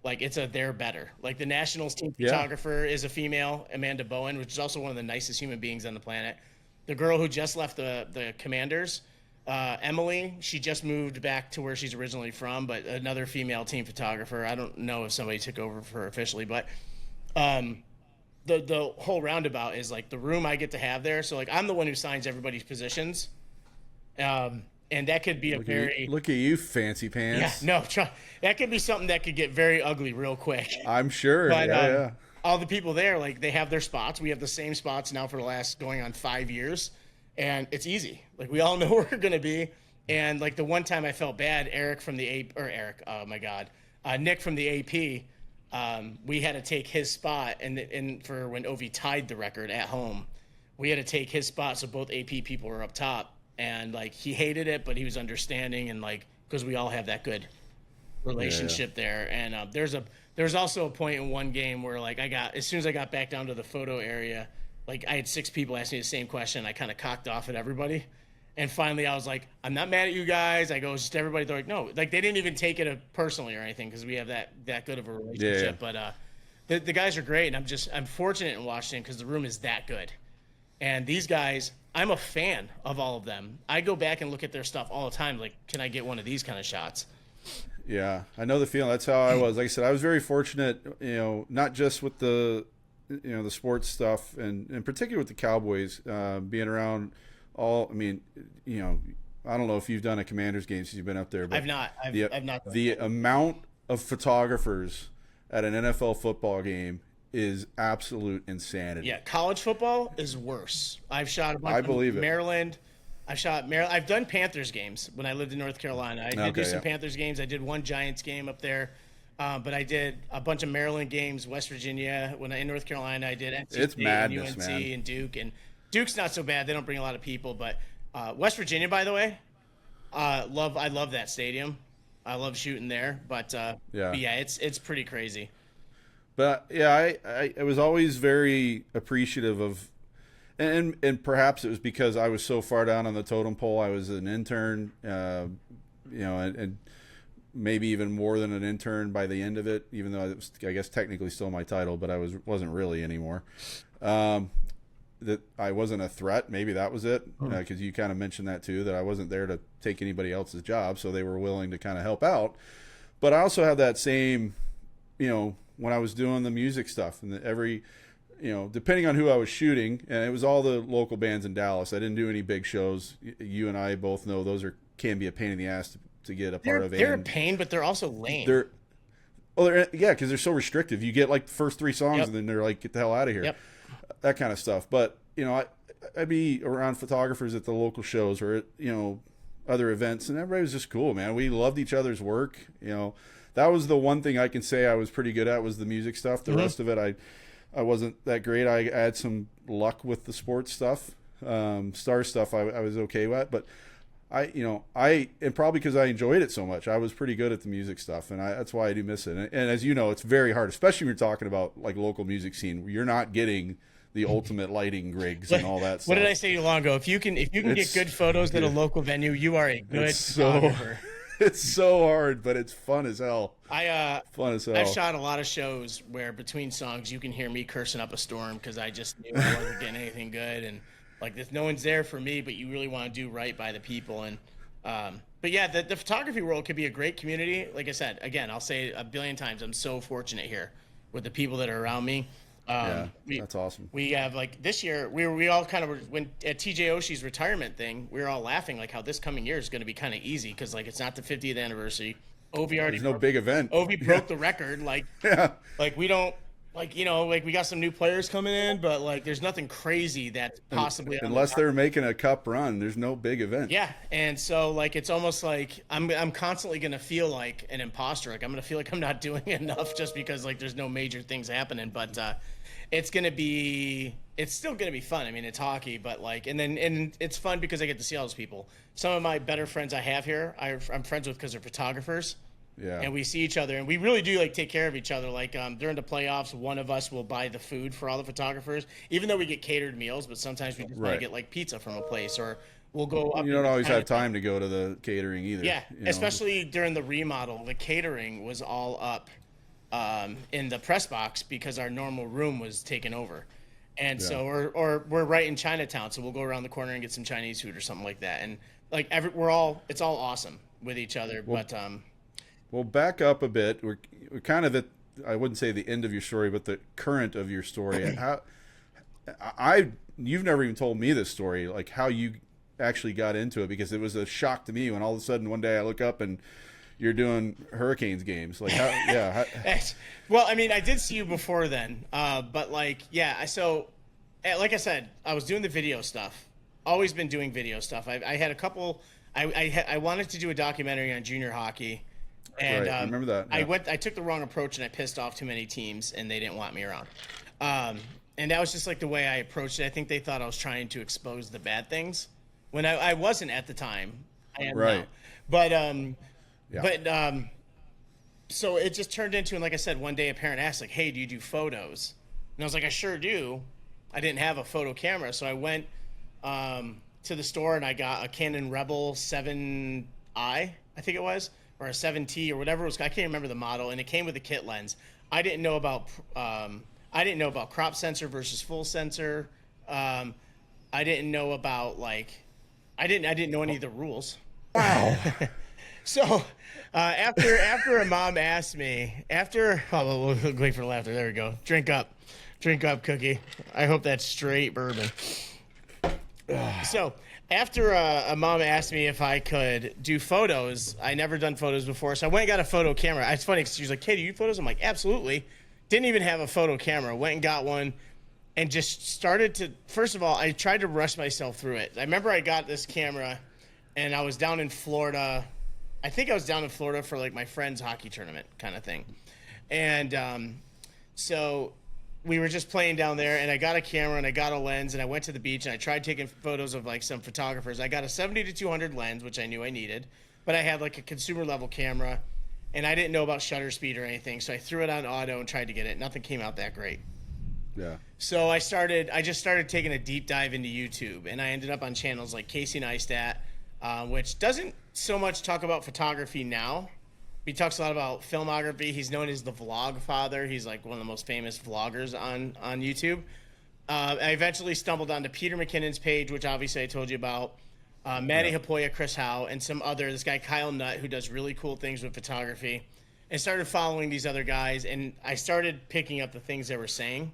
Like it's a they're better. Like the Nationals team photographer is a female, Amanda Bowen, which is also one of the nicest human beings on the planet. The girl who just left the Commanders, Emily, she just moved back to where she's originally from, but another female team photographer. I don't know if somebody took over for her officially, but the whole roundabout is like the room I get to have there. So like I'm the one who signs everybody's positions, and that could be look at you, fancy pants. Yeah, no, that could be something that could get very ugly real quick. I'm sure. But all the people there, like they have their spots. We have the same spots now for the last going on 5 years. And it's easy. Like we all know where we're gonna be. And like the one time I felt bad, Nick from the AP, we had to take his spot, and for when Ovi tied the record at home, we had to take his spot. So both AP people were up top, and like he hated it, but he was understanding, and like because we all have that good relationship there. And there's also a point in one game where like as soon as I got back down to the photo area. Like, I had 6 people ask me the same question. I kind of cocked off at everybody. And finally, I was like, I'm not mad at you guys. I go, it's just everybody. They're like, no. Like, they didn't even take it personally or anything because we have that good of a relationship. Yeah. But the guys are great. And I'm fortunate in Washington because the room is that good. And these guys, I'm a fan of all of them. I go back and look at their stuff all the time. Like, can I get one of these kind of shots? Yeah, I know the feeling. That's how I was. Like I said, I was very fortunate, not just with the sports stuff and particularly with the Cowboys, being around I don't know if you've done a Commanders game since you've been up there, but I've not. I've not. The amount of photographers at an NFL football game is absolute insanity. Yeah, college football is worse. I've shot a bunch of Maryland. I've done Panthers games when I lived in North Carolina. I did do some Panthers games. I did one Giants game up there. But I did a bunch of Maryland games, West Virginia. When in North Carolina, I did NC State madness, and UNC man. And Duke. And Duke's not so bad; they don't bring a lot of people. But West Virginia, by the way, I love that stadium. I love shooting there. But it's pretty crazy. But yeah, I was always very appreciative of, and perhaps it was because I was so far down on the totem pole. I was an intern, and maybe even more than an intern by the end of it, even though it was, I guess, technically still my title, but I wasn't really anymore. That I wasn't a threat. Maybe that was it, because you kind of mentioned that too, that I wasn't there to take anybody else's job, so they were willing to kind of help out. But I also have that same, when I was doing the music stuff, and depending on who I was shooting, and it was all the local bands in Dallas. I didn't do any big shows. You and I both know those can be a pain in the ass to get a part of. They're a pain, but they're also lame. Because they're so restrictive. You get like the first 3 songs, and then they're like, get the hell out of here. Yep. That kind of stuff. But I'd be around photographers at the local shows or at other events, and everybody was just cool, man. We loved each other's work. That was the one thing I can say I was pretty good at, was the music stuff. The rest of it, I wasn't that great. I had some luck with the sports stuff, star stuff. I was okay with, but and probably because I enjoyed it so much, I was pretty good at the music stuff, and that's why I do miss it. And as you know, it's very hard, especially when you're talking about like local music scene, where you're not getting the ultimate lighting rigs and all that stuff. What did I say to you long ago? If you can get good photos at a local venue, you are a good photographer. It's so hard, but it's fun as hell. Fun as hell. I've shot a lot of shows where between songs you can hear me cursing up a storm because I just knew I wasn't getting anything good, and Like, if no one's there for me, but you really want to do right by the people. And but yeah, the photography world could be a great community. Like I said, again, I'll say it a billion times, I'm so fortunate here with the people that are around me. That's awesome. We have, like, this year we all kind of were, when at TJ Oshie's retirement thing, we were all laughing like how this coming year is going to be kind of easy because, like, it's not the 50th anniversary. Ovi already There's no big event. Ovi broke the record. Like, like we don't, like, you know, like we got some new players coming in, but like there's nothing crazy that's possibly unless they're making a cup run. There's no big event. Yeah, and so like it's almost like I'm constantly gonna feel like an imposter. Like I'm gonna feel like I'm not doing enough just because like there's no major things happening. But it's still gonna be fun. I mean, it's hockey, but like and it's fun because I get to see all those people. Some of my better friends I have here, I'm friends with because they're photographers. Yeah. And we see each other, and we really do like take care of each other. Like during the playoffs, one of us will buy the food for all the photographers, even though we get catered meals. But sometimes we just want to get like pizza from a place, or we'll go up. You don't always have time to go to the catering either. Yeah, especially during the remodel, the catering was all up in the press box because our normal room was taken over, and so we're right in Chinatown, so we'll go around the corner and get some Chinese food or something like that, and like it's all awesome with each other, but. Well, back up a bit. We're kind of at, I wouldn't say the end of your story, but the current of your story. You've never even told me this story, like how you actually got into it, because it was a shock to me when all of a sudden one day I look up and you're doing Hurricanes games. Like, Well, I mean, I did see you before then, but like, yeah. So, like I said, I was doing the video stuff. Always been doing video stuff. I had a couple. I wanted to do a documentary on junior hockey. And I remember that. Yeah. I took the wrong approach and I pissed off too many teams and they didn't want me around. And that was just like the way I approached it. I think they thought I was trying to expose the bad things when I wasn't at the time. I am now. But so it just turned into, and like I said, one day a parent asked like, "Hey, do you do photos?" And I was like, "I sure do." I didn't have a photo camera, so I went to the store and I got a Canon Rebel 7i, I think it was, or a 7T or whatever it was. I can't remember the model, and it came with a kit lens. I didn't know about crop sensor versus full sensor. I didn't know about I didn't know any of the rules. Wow. So after a mom asked me, we'll wait for the laughter. There we go. Drink up, Cookie. I hope that's straight bourbon. So after a mom asked me if I could do photos, I never done photos before, so I went and got a photo camera. It's funny because she was like, "Hey, do you do photos?" I'm like, "Absolutely." Didn't even have a photo camera. Went and got one, and just started to. First of all, I tried to rush myself through it. I remember I got this camera, and I was down in Florida. I think I was down in Florida for like my friend's hockey tournament kind of thing, and so we were just playing down there, and I got a camera and I got a lens, and I went to the beach and I tried taking photos of like some photographers. I got a 70-200 lens, which I knew I needed, but I had like a consumer level camera, and I didn't know about shutter speed or anything, so I threw it on auto and tried to get it. Nothing came out that great. Yeah. So I just started taking a deep dive into YouTube, and I ended up on channels like Casey Neistat, which doesn't so much talk about photography now. He talks a lot about filmography. He's known as the vlog father. He's like one of the most famous vloggers on YouTube. I eventually stumbled onto Peter McKinnon's page, which obviously I told you about. Maddie Hapoya, Chris Howe, and this guy Kyle Nutt, who does really cool things with photography. And started following these other guys, and I started picking up the things they were saying.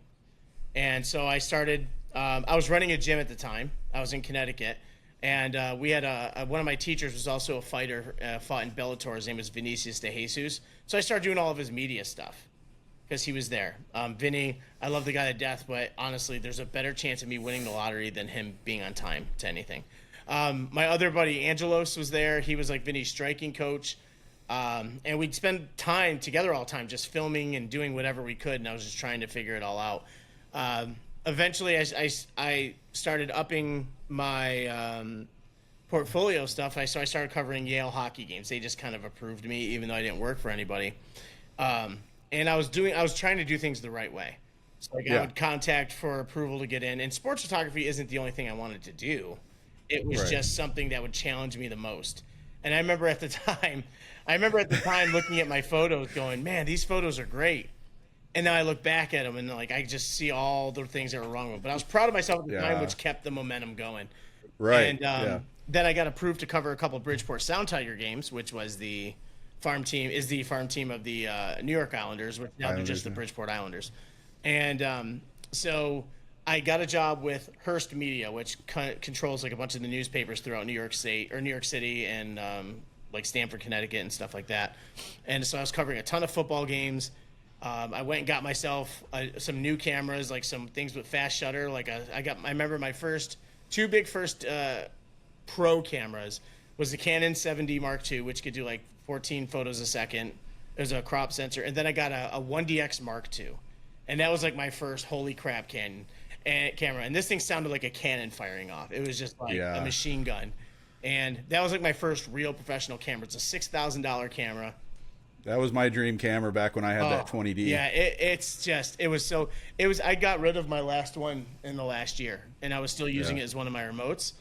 And so I started, I was running a gym at the time. I was in Connecticut. And we had one of my teachers was also a fighter, fought in Bellator. His name was Vinicius de Jesus. So I started doing all of his media stuff because he was there. Vinny, I love the guy to death, but honestly, there's a better chance of me winning the lottery than him being on time to anything. My other buddy, Angelos, was there. He was like Vinny's striking coach. And we'd spend time together all the time just filming and doing whatever we could, and I was just trying to figure it all out. Eventually, I started upping my portfolio stuff. So I started covering Yale hockey games. They just kind of approved me, even though I didn't work for anybody. And I was trying to do things the right way. So I would contact for approval to get in. And sports photography isn't the only thing I wanted to do. It was just something that would challenge me the most. And I remember at the time looking at my photos going, man, these photos are great. And then I look back at them and like I just see all the things that were wrong with them. But I was proud of myself at the time, which kept the momentum going. Right. And then I got approved to cover a couple of Bridgeport Sound Tiger games, which was the farm team of the New York Islanders, which now they're just the Bridgeport Islanders. And so I got a job with Hearst Media, which controls like a bunch of the newspapers throughout New York State or New York City and like Stamford, Connecticut, and stuff like that. And so I was covering a ton of football games. I went and got myself some new cameras, like some things with fast shutter. Like I remember my two big pro cameras was the Canon 7D Mark II, which could do like 14 photos a second. There's a crop sensor, and then I got a 1DX Mark II, and that was like my first holy crap Canon camera. And this thing sounded like a cannon firing off. It was just like a machine gun, and that was like my first real professional camera. It's a $6,000 camera. That was my dream camera back when I had that 20D. Yeah, I got rid of my last one in the last year, and I was still using it as one of my remotes.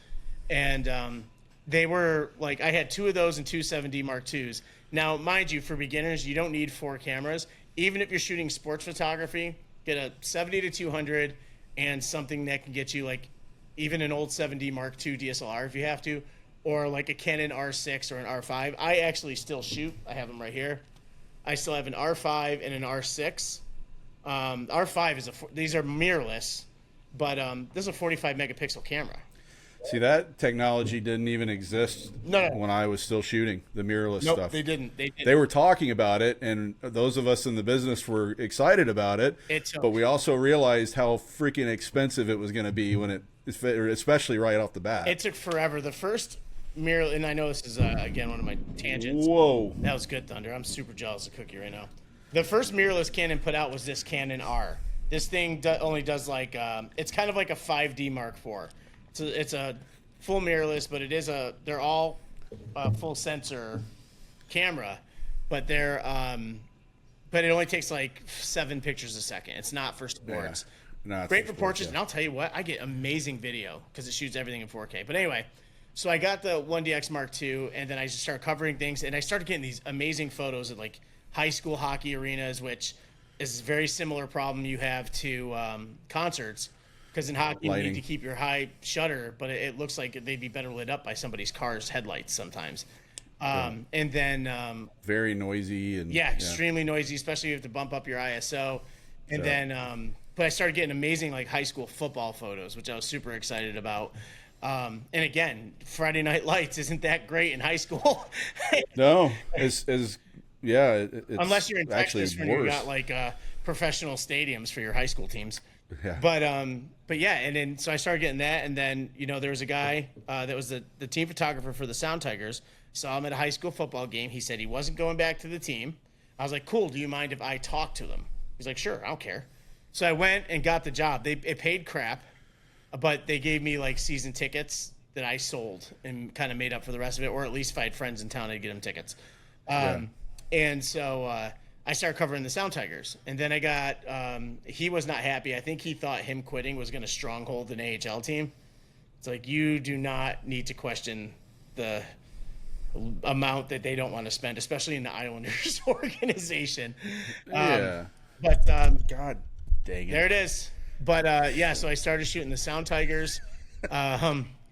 And they were like, I had two of those and two 7D Mark IIs. Now, mind you, for beginners, you don't need 4 cameras. Even if you're shooting sports photography, get a 70 to 200 and something that can get you like even an old 7D Mark II DSLR if you have to, or like a Canon R6 or an R5. I actually still shoot. I have them right here. I still have an R5 and an R6. R5 these are mirrorless, but this is a 45 megapixel camera. See, that technology didn't even exist when I was still shooting the mirrorless stuff. They didn't. They were talking about it, and those of us in the business were excited about it. But we also realized how freaking expensive it was going to be especially right off the bat. It took forever. The first mirror, and I know this is again one of my tangents. Whoa, that was good, Thunder. I'm super jealous of Cookie right now. The first mirrorless Canon put out was this Canon R. This thing only does like it's kind of like a 5D Mark IV. It's a full mirrorless, but they're all full sensor camera, but it only takes like 7 pictures a second. It's not for sports. Yeah. Great for portraits, and I'll tell you what, I get amazing video because it shoots everything in 4K. But anyway, so I got the 1DX Mark II, and then I just started covering things, and I started getting these amazing photos of like high school hockey arenas, which is a very similar problem you have to concerts. Because in hockey, you need to keep your high shutter, but it looks like they'd be better lit up by somebody's car's headlights sometimes. And then very noisy and extremely noisy, especially if you have to bump up your ISO. And then, but I started getting amazing like high school football photos, which I was super excited about. And again, Friday Night Lights isn't that great in high school. No, it's unless you're in Texas when you got like professional stadiums for your high school teams. Yeah. But yeah, and then so I started getting that, and then there was a guy that was the team photographer for the Sound Tigers. Saw him at a high school football game. He said he wasn't going back to the team. I was like, cool. Do you mind if I talk to them? He's like, sure, I don't care. So I went and got the job. It paid crap, but they gave me like season tickets that I sold and kind of made up for the rest of it, or at least if I had friends in town, I'd get them tickets. And so I started covering the Sound Tigers, and then I got he was not happy. I think he thought him quitting was going to stronghold an AHL team. It's like, you do not need to question the amount that they don't want to spend, especially in the Islanders organization. But God dang it. There it is. But so I started shooting the Sound Tigers.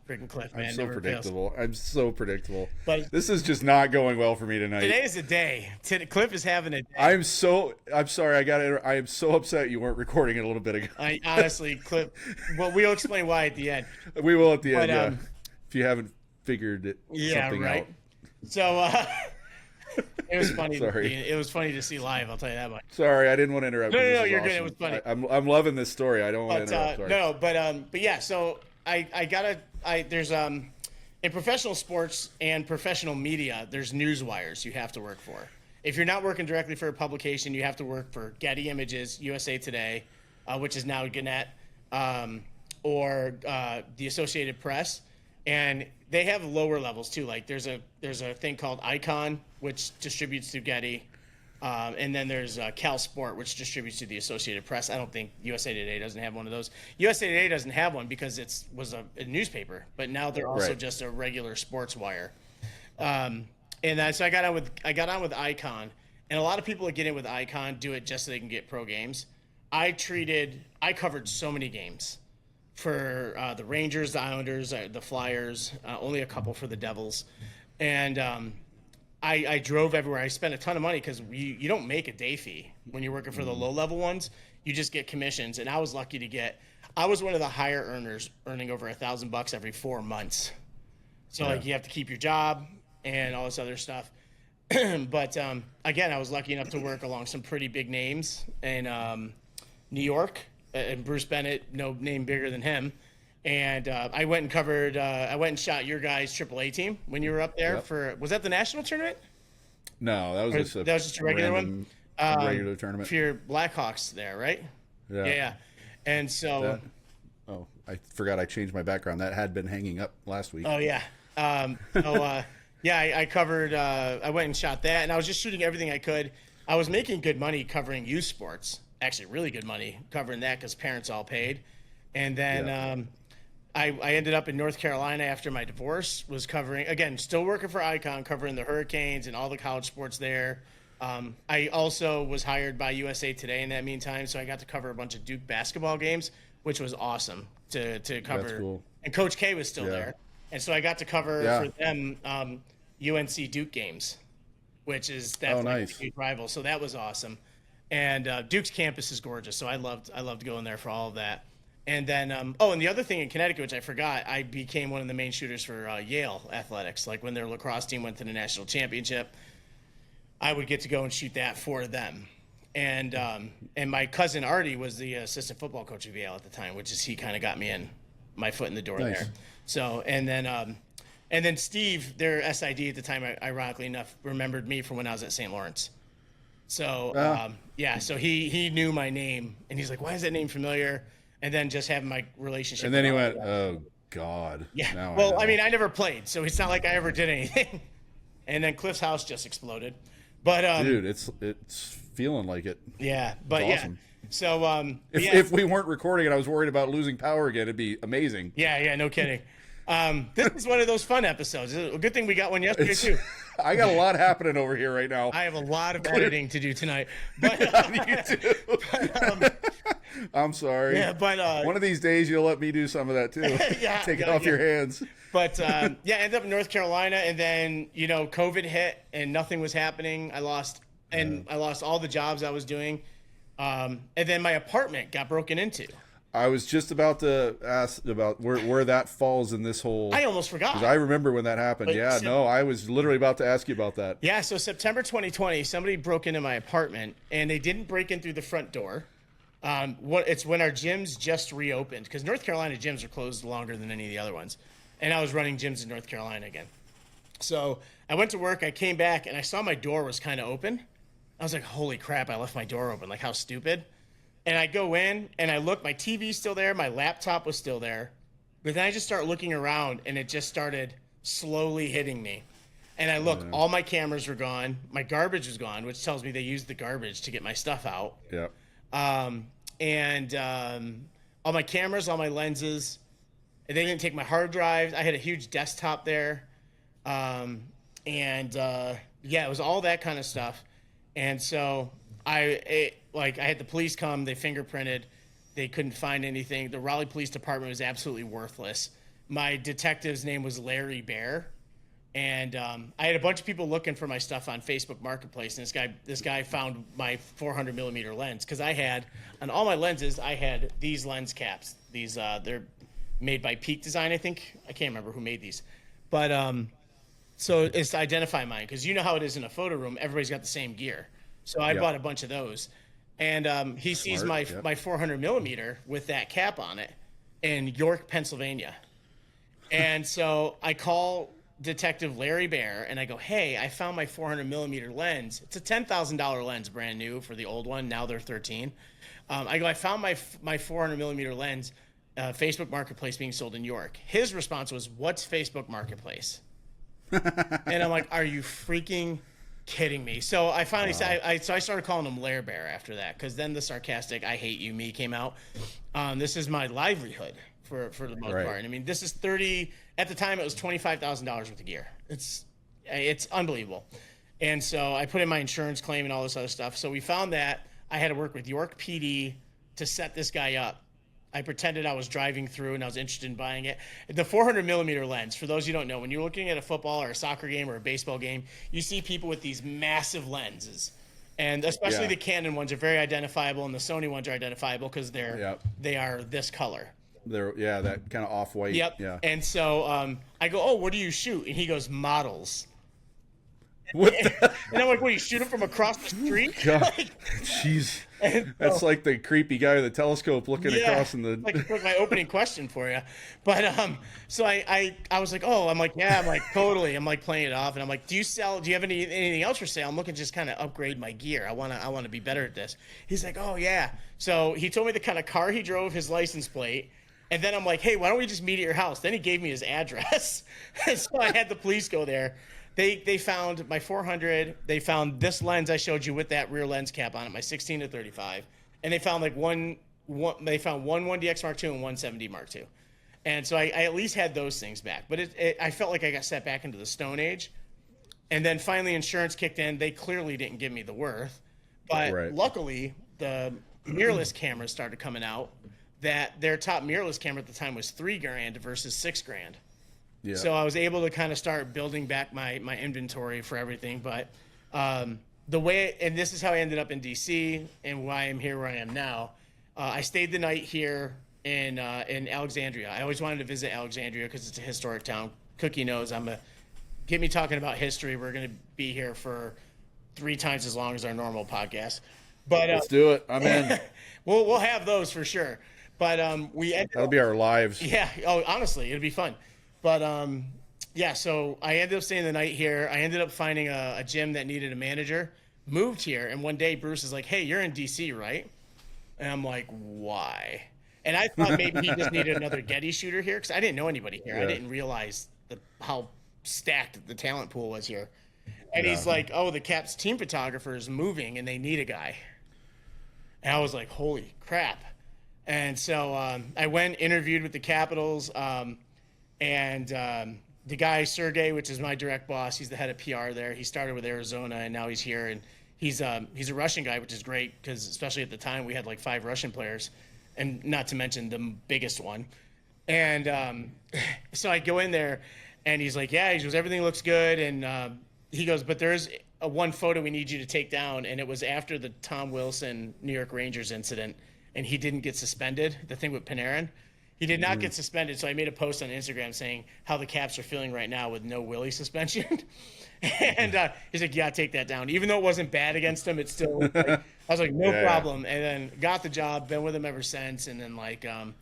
Freaking Cliff, man. I'm so predictable. But this is just not going well for me tonight. Today is a day. Cliff is having a day. I'm sorry. I am so upset you weren't recording it a little bit ago. Honestly, Cliff. Well, we'll explain why at the end. We will at the end. Yeah. If you haven't figured it, something right. out. So it was funny. Sorry. It was funny to see live. I'll tell you that much. Sorry, I didn't want to interrupt. No, you're good. It was funny. I'm loving this story. I don't want to interrupt. Sorry. No, but yeah. So there's in professional sports and professional media, there's news wires you have to work for. If you're not working directly for a publication, you have to work for Getty Images, USA Today, which is now Gannett, or the Associated Press, and they have lower levels too. Like there's a thing called Icon, which distributes through Getty. And then there's Cal Sport, which distributes to the Associated Press. I don't think USA Today doesn't have one of those. USA Today doesn't have one because it was a newspaper, but now they're also just a regular sports wire. So I got on with Icon, And a lot of people that get in with Icon do it just so they can get pro games. I covered so many games for the Rangers, the Islanders, the Flyers, only a couple for the Devils. And I drove everywhere. I spent a ton of money because you don't make a day fee when you're working for the low-level ones. You just get commissions. And I was lucky to I was one of the higher earners, earning over $1,000 every 4 months. So like you have to keep your job and all this other stuff. But again, I was lucky enough to work along some pretty big names in New York, and Bruce Bennett, no name bigger than him. And I went and covered. I went and shot your guys' AAA team when you were up there for. Was that the national tournament? No, that was just a regular one. Regular tournament for your Blackhawks there, right? Yeah. And so. I forgot I changed my background. That had been hanging up last week. Oh yeah. I covered. I went and shot that, and I was just shooting everything I could. I was making good money covering youth sports. Actually, really good money covering that because parents all paid. And then I ended up in North Carolina after my divorce. Was covering again, still working for Icon, covering the Hurricanes and all the college sports there. I also was hired by USA Today in that meantime, so I got to cover a bunch of Duke basketball games, which was awesome to cover. That's cool. And Coach K was still there. And so I got to cover for them UNC Duke games, which is definitely a big rival. So that was awesome. And Duke's campus is gorgeous, so I loved going there for all of that. And then, and the other thing in Connecticut, which I forgot, I became one of the main shooters for Yale athletics. Like when their lacrosse team went to the national championship, I would get to go and shoot that for them. And my cousin Artie was the assistant football coach of Yale at the time, which is he kind of got me my foot in the door there. So and then Steve, their SID at the time, ironically enough, remembered me from when I was at St. Lawrence. So so he knew my name, and he's like, "Why is that name familiar?" And then just having my relationship. And then he went, "Oh God." Yeah. Well, I mean, I never played, so it's not like I ever did anything. And then Cliff's house just exploded. But dude, it's feeling like it. Yeah, but awesome. So if we weren't recording it, I was worried about losing power again. It'd be amazing. Yeah, no kidding. This is one of those fun episodes. A good thing we got one yesterday too. I got a lot happening over here right now. I have a lot of editing to do tonight. But you too. I'm sorry. Yeah, but one of these days you'll let me do some of that too. Take it off your hands. But ended up in North Carolina, and then COVID hit and nothing was happening. I lost all the jobs I was doing, and then my apartment got broken into. I was just about to ask about where that falls in this whole. I almost forgot. Because I remember when that happened. I was literally about to ask you about that. Yeah, so September 2020, somebody broke into my apartment, and they didn't break in through the front door. It's when our gyms just reopened, because North Carolina gyms are closed longer than any of the other ones. And I was running gyms in North Carolina again. So I went to work, I came back, and I saw my door was kind of open. I was like, holy crap, I left my door open. Like, how stupid. And I go in, and I look, my TV's still there, my laptop was still there. But then I just start looking around, and it just started slowly hitting me. And I look, all my cameras were gone. My garbage was gone, which tells me they used the garbage to get my stuff out. Yeah. All my cameras, all my lenses. And they didn't take my hard drive. I had a huge desktop there. It was all that kind of stuff. And so I had the police come, they fingerprinted, they couldn't find anything. The Raleigh Police Department was absolutely worthless. My detective's name was Larry Bear. And I had a bunch of people looking for my stuff on Facebook Marketplace, and this guy found my 400 millimeter lens, because I had, on all my lenses, I had these lens caps. These they're made by Peak Design, I think. I can't remember who made these, but so it's to identify mine, because you know how it is in a photo room. Everybody's got the same gear, so I bought a bunch of those, and he sees my 400 millimeter with that cap on it in York, Pennsylvania, and so I call Detective Larry Bear, and I go, hey, I found my 400 millimeter lens. It's a $10,000 lens, brand new, for the old one. Now they're 13. I found my 400 millimeter lens, Facebook Marketplace, being sold in York. His response was, what's Facebook Marketplace? And I'm like, are you freaking kidding me? So I finally said, I started calling him Larry Bear after that, because then the sarcastic "I hate you" me came out. This is my livelihood for the most part. I mean, this is 30. At the time, it was $25,000 worth of gear. It's unbelievable. And so I put in my insurance claim and all this other stuff. So we found that I had to work with York PD to set this guy up. I pretended I was driving through and I was interested in buying it. The 400 millimeter lens, for those you don't know, when you're looking at a football or a soccer game or a baseball game, you see people with these massive lenses. And especially the Canon ones are very identifiable, and the Sony ones are identifiable because they are this color. They're that kind of off-white. Yep. Yeah. And so I go, oh, what do you shoot? And he goes, models. What and I'm like, what, you shoot them from across the street? God, jeez. That's like the creepy guy with the telescope looking across in the. Like my opening question for you, but so I was like, oh, I'm like, yeah, I'm like totally, I'm like playing it off, and I'm like, do you have anything else for sale? I'm looking to just kind of upgrade my gear. I wanna be better at this. He's like, oh yeah. So he told me the kind of car he drove, his license plate. And then I'm like, hey, why don't we just meet at your house? Then he gave me his address. And so I had the police go there. They found my 400. They found this lens I showed you with that rear lens cap on it, my 16 to 35. And they found one 1DX Mark II and one 7D Mark II. And so I at least had those things back. But I felt like I got set back into the Stone Age. And then finally insurance kicked in. They clearly didn't give me the worth. But luckily, the mirrorless cameras started coming out. That their top mirrorless camera at the time was $3,000 versus $6,000. Yeah. So I was able to kind of start building back my inventory for everything. But the way, and this is how I ended up in DC and why I'm here where I am now. I stayed the night here in Alexandria. I always wanted to visit Alexandria because it's a historic town. Cookie knows get me talking about history. We're going to be here for 3 times as long as our normal podcast. But let's do it. I'm in. We'll have those for sure. But that'll be our lives. Yeah. Oh, honestly, it'll be fun. But so I ended up staying the night here. I ended up finding a gym that needed a manager. Moved here, and one day Bruce is like, "Hey, you're in DC, right?" And I'm like, "Why?" And I thought maybe he just needed another Getty shooter here because I didn't know anybody here. Yeah. I didn't realize how stacked the talent pool was here. And he's like, "Oh, the Caps team photographer is moving, and they need a guy." And I was like, "Holy crap!" And so I went, interviewed with the Capitals, and the guy, Sergey, which is my direct boss, he's the head of PR there. He started with Arizona, and now he's here. And he's a Russian guy, which is great because especially at the time we had like 5 Russian players, and not to mention the biggest one. And so I go in there, and he's like, yeah, he goes, everything looks good. And he goes, but there's one photo we need you to take down. And it was after the Tom Wilson New York Rangers incident. And he didn't get suspended, the thing with Panarin. He did not get suspended, so I made a post on Instagram saying how the Caps are feeling right now with no Willie suspension. And he's like, yeah, take that down. Even though it wasn't bad against him, it's still like, I was like, no problem. And then got the job, been with him ever since. And then and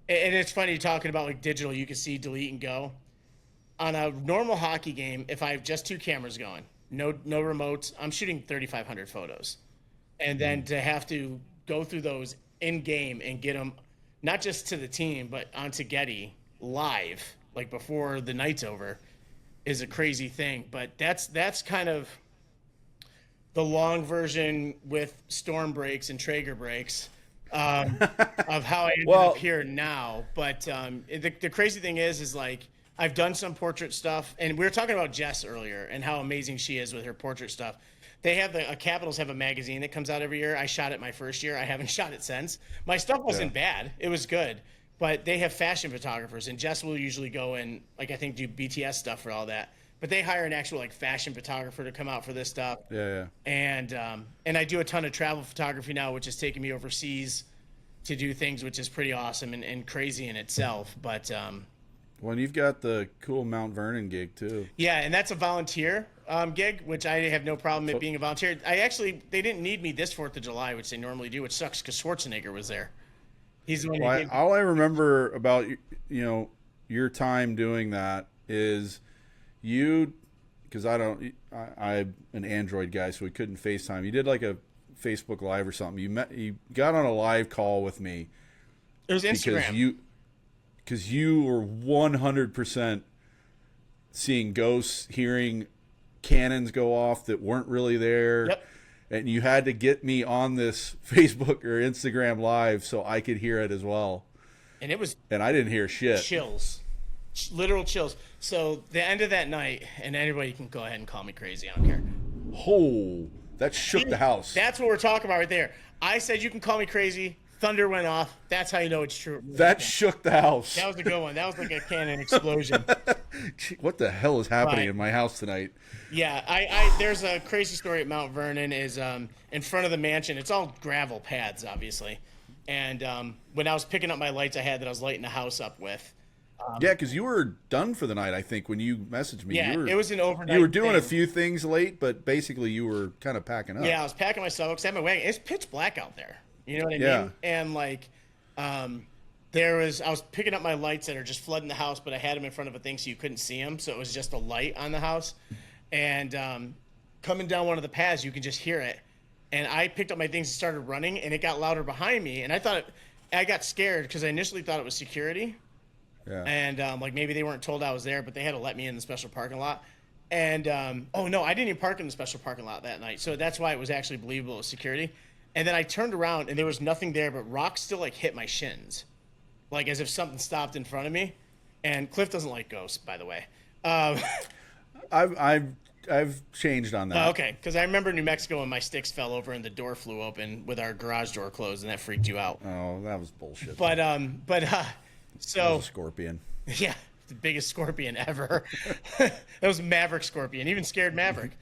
it's funny talking about like digital, you can see delete and go. On a normal hockey game, if I have just 2 cameras going, no remotes, I'm shooting 3,500 photos. And then to have to go through those in game and get them not just to the team but onto Getty live, like before the night's over, is a crazy thing. But that's kind of the long version with storm breaks and Traeger breaks of how I ended up here now. But the crazy thing is like I've done some portrait stuff, and we were talking about Jess earlier and how amazing she is with her portrait stuff. They have Capitals have a magazine that comes out every year. I shot it my first year. I haven't shot it since. My stuff wasn't bad. It was good. But they have fashion photographers, and Jess will usually go and, like, I think do BTS stuff for all that. But they hire an actual, like, fashion photographer to come out for this stuff. Yeah. And I do a ton of travel photography now, which is taking me overseas to do things, which is pretty awesome and crazy in itself. But well, you've got the cool Mount Vernon gig too. Yeah, and that's a volunteer gig, which I have no problem with being a volunteer. They didn't need me this 4th of July, which they normally do, which sucks because Schwarzenegger was there. He's the one. All I remember about your time doing that is because I'm an Android guy, so we couldn't FaceTime. You did like a Facebook Live or something. You got on a live call with me. It was Instagram. Because you were 100% seeing ghosts, hearing cannons go off that weren't really there. Yep. And you had to get me on this Facebook or Instagram Live so I could hear it as well. And I didn't hear shit. Chills. Literal chills. So the end of that night, and anybody can go ahead and call me crazy, I don't care. Oh, that shook the house. That's what we're talking about right there. I said you can call me crazy. Thunder went off. That's how you know it's true. That shook the house. That was a good one. That was like a cannon explosion. What the hell is happening Right. in my house tonight? Yeah, there's a crazy story at Mount Vernon. Is in front of the mansion. It's all gravel pads, obviously. And when I was picking up my lights, I was lighting the house up with. Yeah, because you were done for the night, I think, when you messaged me. Yeah, it was an overnight. You were doing a thing. few things late, but basically you were kind of packing up. Yeah, I was packing my stuff up because I had my wagon. It's pitch black out there. You know what I mean? And like, I was picking up my lights that are just flooding the house, but I had them in front of a thing so you couldn't see them. So it was just a light on the house. And coming down one of the paths, you can just hear it. And I picked up my things and started running, and it got louder behind me. And I got scared because I initially thought it was security. Yeah. And like maybe they weren't told I was there, but they had to let me in the special parking lot. And oh no, I didn't even park in the special parking lot that night, so that's why it was actually believable as security. And then I turned around and there was nothing there, but rocks still like hit my shins, like as if something stopped in front of me. And Cliff doesn't like ghosts, by the way. I've changed on that. Okay, because I remember New Mexico when my sticks fell over and the door flew open with our garage door closed, and that freaked you out. Oh, that was bullshit. But so That was a scorpion. yeah, the biggest scorpion ever. That was Maverick scorpion, even scared Maverick.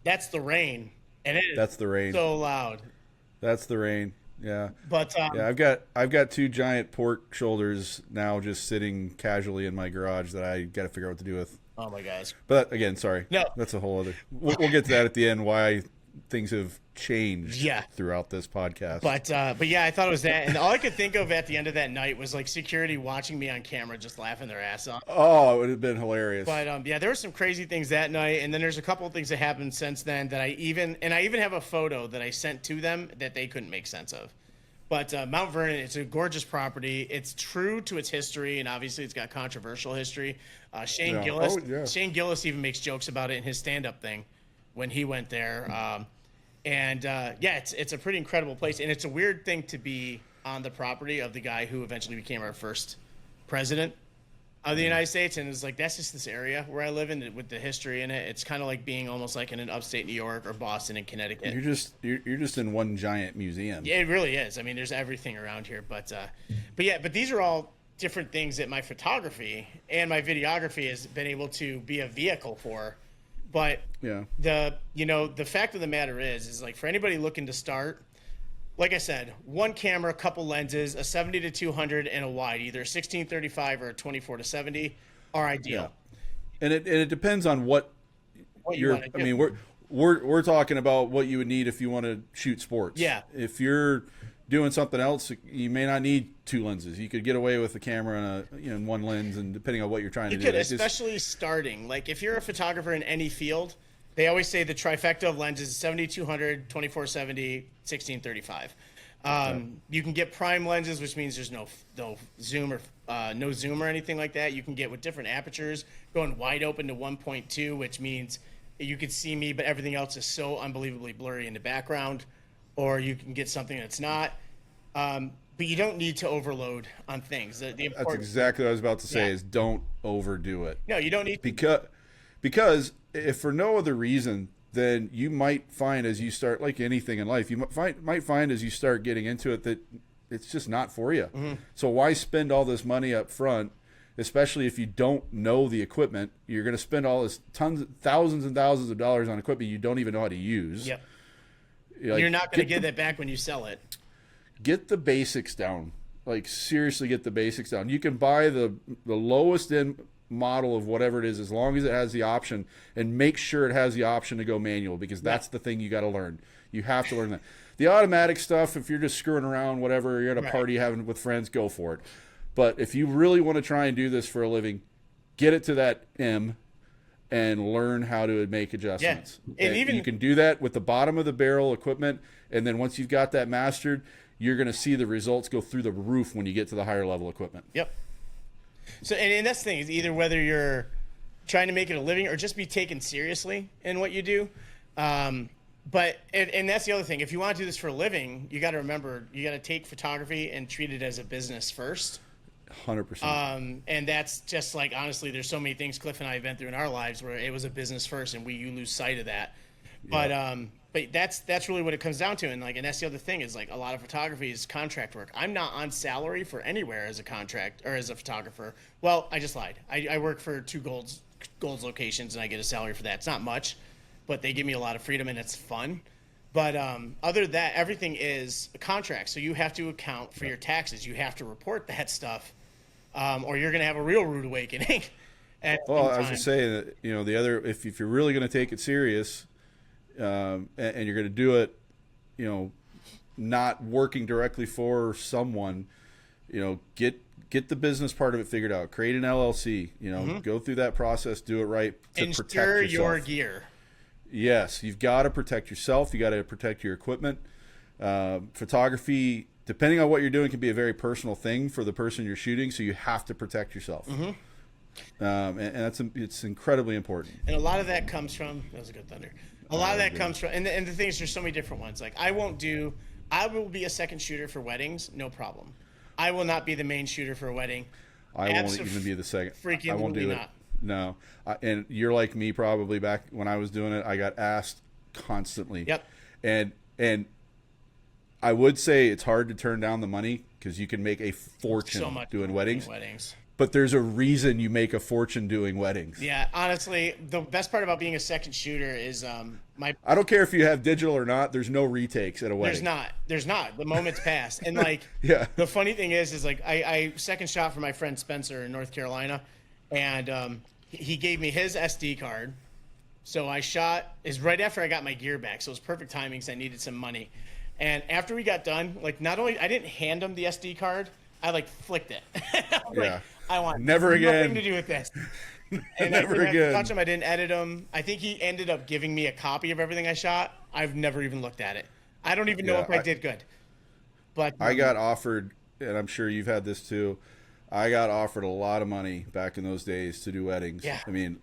That's the rain, and That's the rain. so loud. That's the rain. Yeah. But Yeah, I've got two giant pork shoulders now just sitting casually in my garage that I got to figure out what to do with. oh my gosh, But again, sorry. No. That's a whole other. We'll get to that at the end. Why things have changed Yeah. throughout this podcast. but yeah, I thought it was that, and all I could think of at the end of that night was like security watching me on camera, just laughing their ass off. Oh, it would have been hilarious. But yeah, there were some crazy things that night, and then there's a couple of things that happened since then that I even have a photo that I sent to them that they couldn't make sense of. But Mount Vernon, it's a gorgeous property. It's true to its history, and obviously it's got controversial history. Shane Yeah. Gillis, Oh, yeah. Shane Gillis even makes jokes about it in his stand-up thing when he went there. Yeah, it's a pretty incredible place, and it's a weird thing to be on the property of the guy who eventually became our first president of the United States. And it's like, that's just this area where I live in with the history in it. It's kind of like being almost like in an upstate New York or Boston and Connecticut. You're just in one giant museum. Yeah, it really is. I mean, there's everything around here, but these are all different things that my photography and my videography has been able to be a vehicle for. But Yeah. the fact of the matter is like for anybody looking to start, like I said, one camera, couple lenses, a 70 to 200 and a wide, either 16-35 or a 24 to 70 are ideal. And it depends on what What you you're. wanna I do. mean, we're talking about what you would need if you want to shoot sports. Yeah. If you're doing something else, you may not need two lenses. You could get away with a camera and one lens, and depending on what you're trying You to could, do. It's just- especially starting. Like if you're a photographer in any field, they always say the trifecta of lenses: 70-200, 24-70, 16-35. You can get prime lenses, which means there's no zoom or no zoom or anything like that. You can get with different apertures, going wide open to 1.2, which means you could see me, but everything else is so unbelievably blurry in the background. Or you can get something that's not. But you don't need to overload on things. The That's important, exactly what I was about to say. Yeah. Is don't overdo it. no, you don't need. Because if for no other reason, then you might find as you start, like anything in life, you might find as you start getting into it that it's just not for you. Mm-hmm. So why spend all this money up front, especially if you don't know the equipment? You're going to spend all this thousands and thousands of dollars on equipment you don't even know how to use. Yep. Like, You're not going to get that back when you sell it. get the basics down. Like seriously, get the basics down. You can buy the lowest end model of whatever it is, as long as it has the option, and make sure it has the option to go manual, because that's the thing you got to learn. You have to learn that. The automatic stuff, if you're just screwing around, whatever, you're at a Right. party having with friends, go for it. But if you really want to try and do this for a living, get it to that M and learn how to make adjustments. Yeah. And even you can do that with the bottom of the barrel equipment, and then once you've got that mastered, you're going to see the results go through the roof when you get to the higher level equipment. Yep. So, and that's the thing, is either whether you're trying to make it a living or just be taken seriously in what you do. And that's the other thing. If you want to do this for a living, you got to remember, you got to take photography and treat it as a business first. 100%. And that's just like, honestly, there's so many things Cliff and I have been through in our lives where it was a business first, and you lose sight of that. But that's really what it comes down to. And that's the other thing is like a lot of photography is contract work. I'm not on salary for anywhere as a contract or as a photographer. Well, I just lied. I work for 2 Gold's locations and I get a salary for that. It's not much, but they give me a lot of freedom and it's fun. But other than that, everything is a contract. So you have to account for your taxes. You have to report that stuff, or you're going to have a real rude awakening. Well, I was going to say that, the other, if you're really going to take it serious, and you're going to do it, not working directly for someone, get the business part of it figured out. Create an LLC, go through that process, do it right to protect yourself. Insure your gear. Yes, you've got to protect yourself. You got to protect your equipment. Photography, depending on what you're doing, can be a very personal thing for the person you're shooting, so you have to protect yourself. And it's incredibly important. And a lot of that comes from, that was a good thunder. A lot of that comes from, and the thing is, there's so many different ones. Like I will be a second shooter for weddings, no problem. I will not be the main shooter for a wedding. I won't even be the second. Freaking I won't do it. Not. No, and you're like me probably back when I was doing it. I got asked constantly. Yep. And I would say it's hard to turn down the money because you can make a fortune doing weddings. But there's a reason you make a fortune doing weddings. Yeah, honestly, the best part about being a second shooter is I don't care if you have digital or not. There's no retakes at a wedding. There's not. The moment's passed. And yeah. The funny thing is like I second shot for my friend Spencer in North Carolina, and he gave me his SD card. So I shot is right after I got my gear back. So it was perfect timing because I needed some money. And after we got done, not only I didn't hand him the SD card, I flicked it. Yeah. I want never nothing again to do with this. And never again. Touch him. I didn't edit him. I think he ended up giving me a copy of everything I shot. I've never even looked at it. I don't even know if I did good. But I got offered, and I'm sure you've had this too. I got offered a lot of money back in those days to do weddings. Yeah. I mean,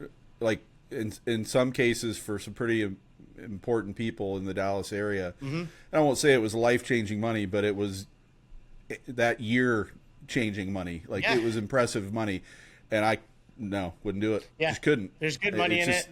in some cases for some pretty important people in the Dallas area. Mm-hmm. I won't say it was life-changing money, but it was that year changing money. It was impressive money, and I wouldn't do it. Yeah. Just couldn't. There's good money in it.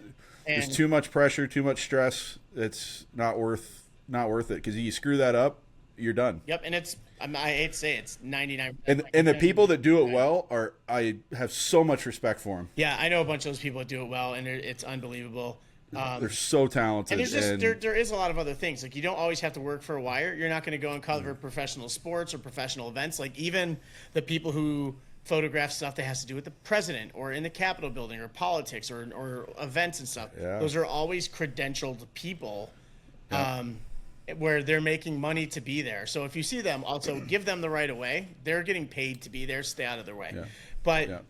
There's too much pressure, too much stress. It's not worth it because you screw that up, you're done. Yep, and I hate to say it's 99%. And the people that do it well I have so much respect for them. Yeah, I know a bunch of those people that do it well, and it's unbelievable. They're so talented. And there is a lot of other things. You don't always have to work for a wire. You're not going to go and cover professional sports or professional events. Even the people who photograph stuff that has to do with the president or in the Capitol building or politics or events and stuff. Yeah. Those are always credentialed people where they're making money to be there. So if you see them, also give them the right of way. They're getting paid to be there. Stay out of their way. Yeah. But,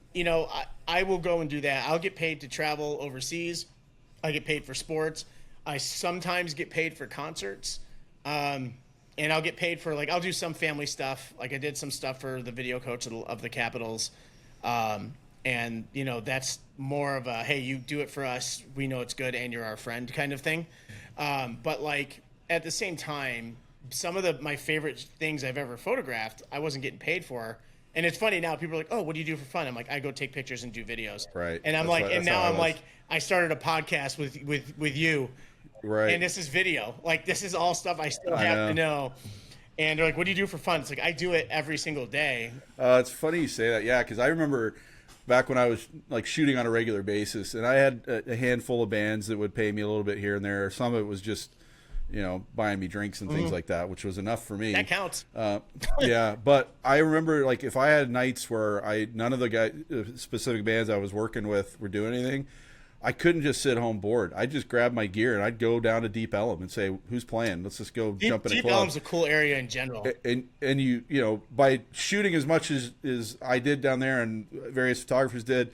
I will go and do that. I'll get paid to travel overseas. I get paid for sports. I sometimes get paid for concerts. And I'll get paid for, I'll do some family stuff. I did some stuff for the video coach of the Capitals. And, that's more of a, hey, you do it for us. We know it's good and you're our friend kind of thing. But, at the same time, some of my favorite things I've ever photographed, I wasn't getting paid for. And it's funny now, people are like, oh, what do you do for fun? I'm like, I go take pictures and do videos. Right. And I'm I started a podcast with you. Right. And this is video. This is all stuff I still have to know. And they're like, what do you do for fun? It's I do it every single day. It's funny you say that. Yeah, because I remember back when I was shooting on a regular basis, and I had a handful of bands that would pay me a little bit here and there. Some of it was just, buying me drinks and things like that, which was enough for me. That counts. Yeah, but I remember if I had nights where none of the specific bands I was working with were doing anything, I couldn't just sit home bored. I'd just grab my gear and I'd go down to Deep Ellum and say, "Who's playing? Let's just go jump in a club." Deep Ellum's a cool area in general. And you by shooting as much as I did down there and various photographers did,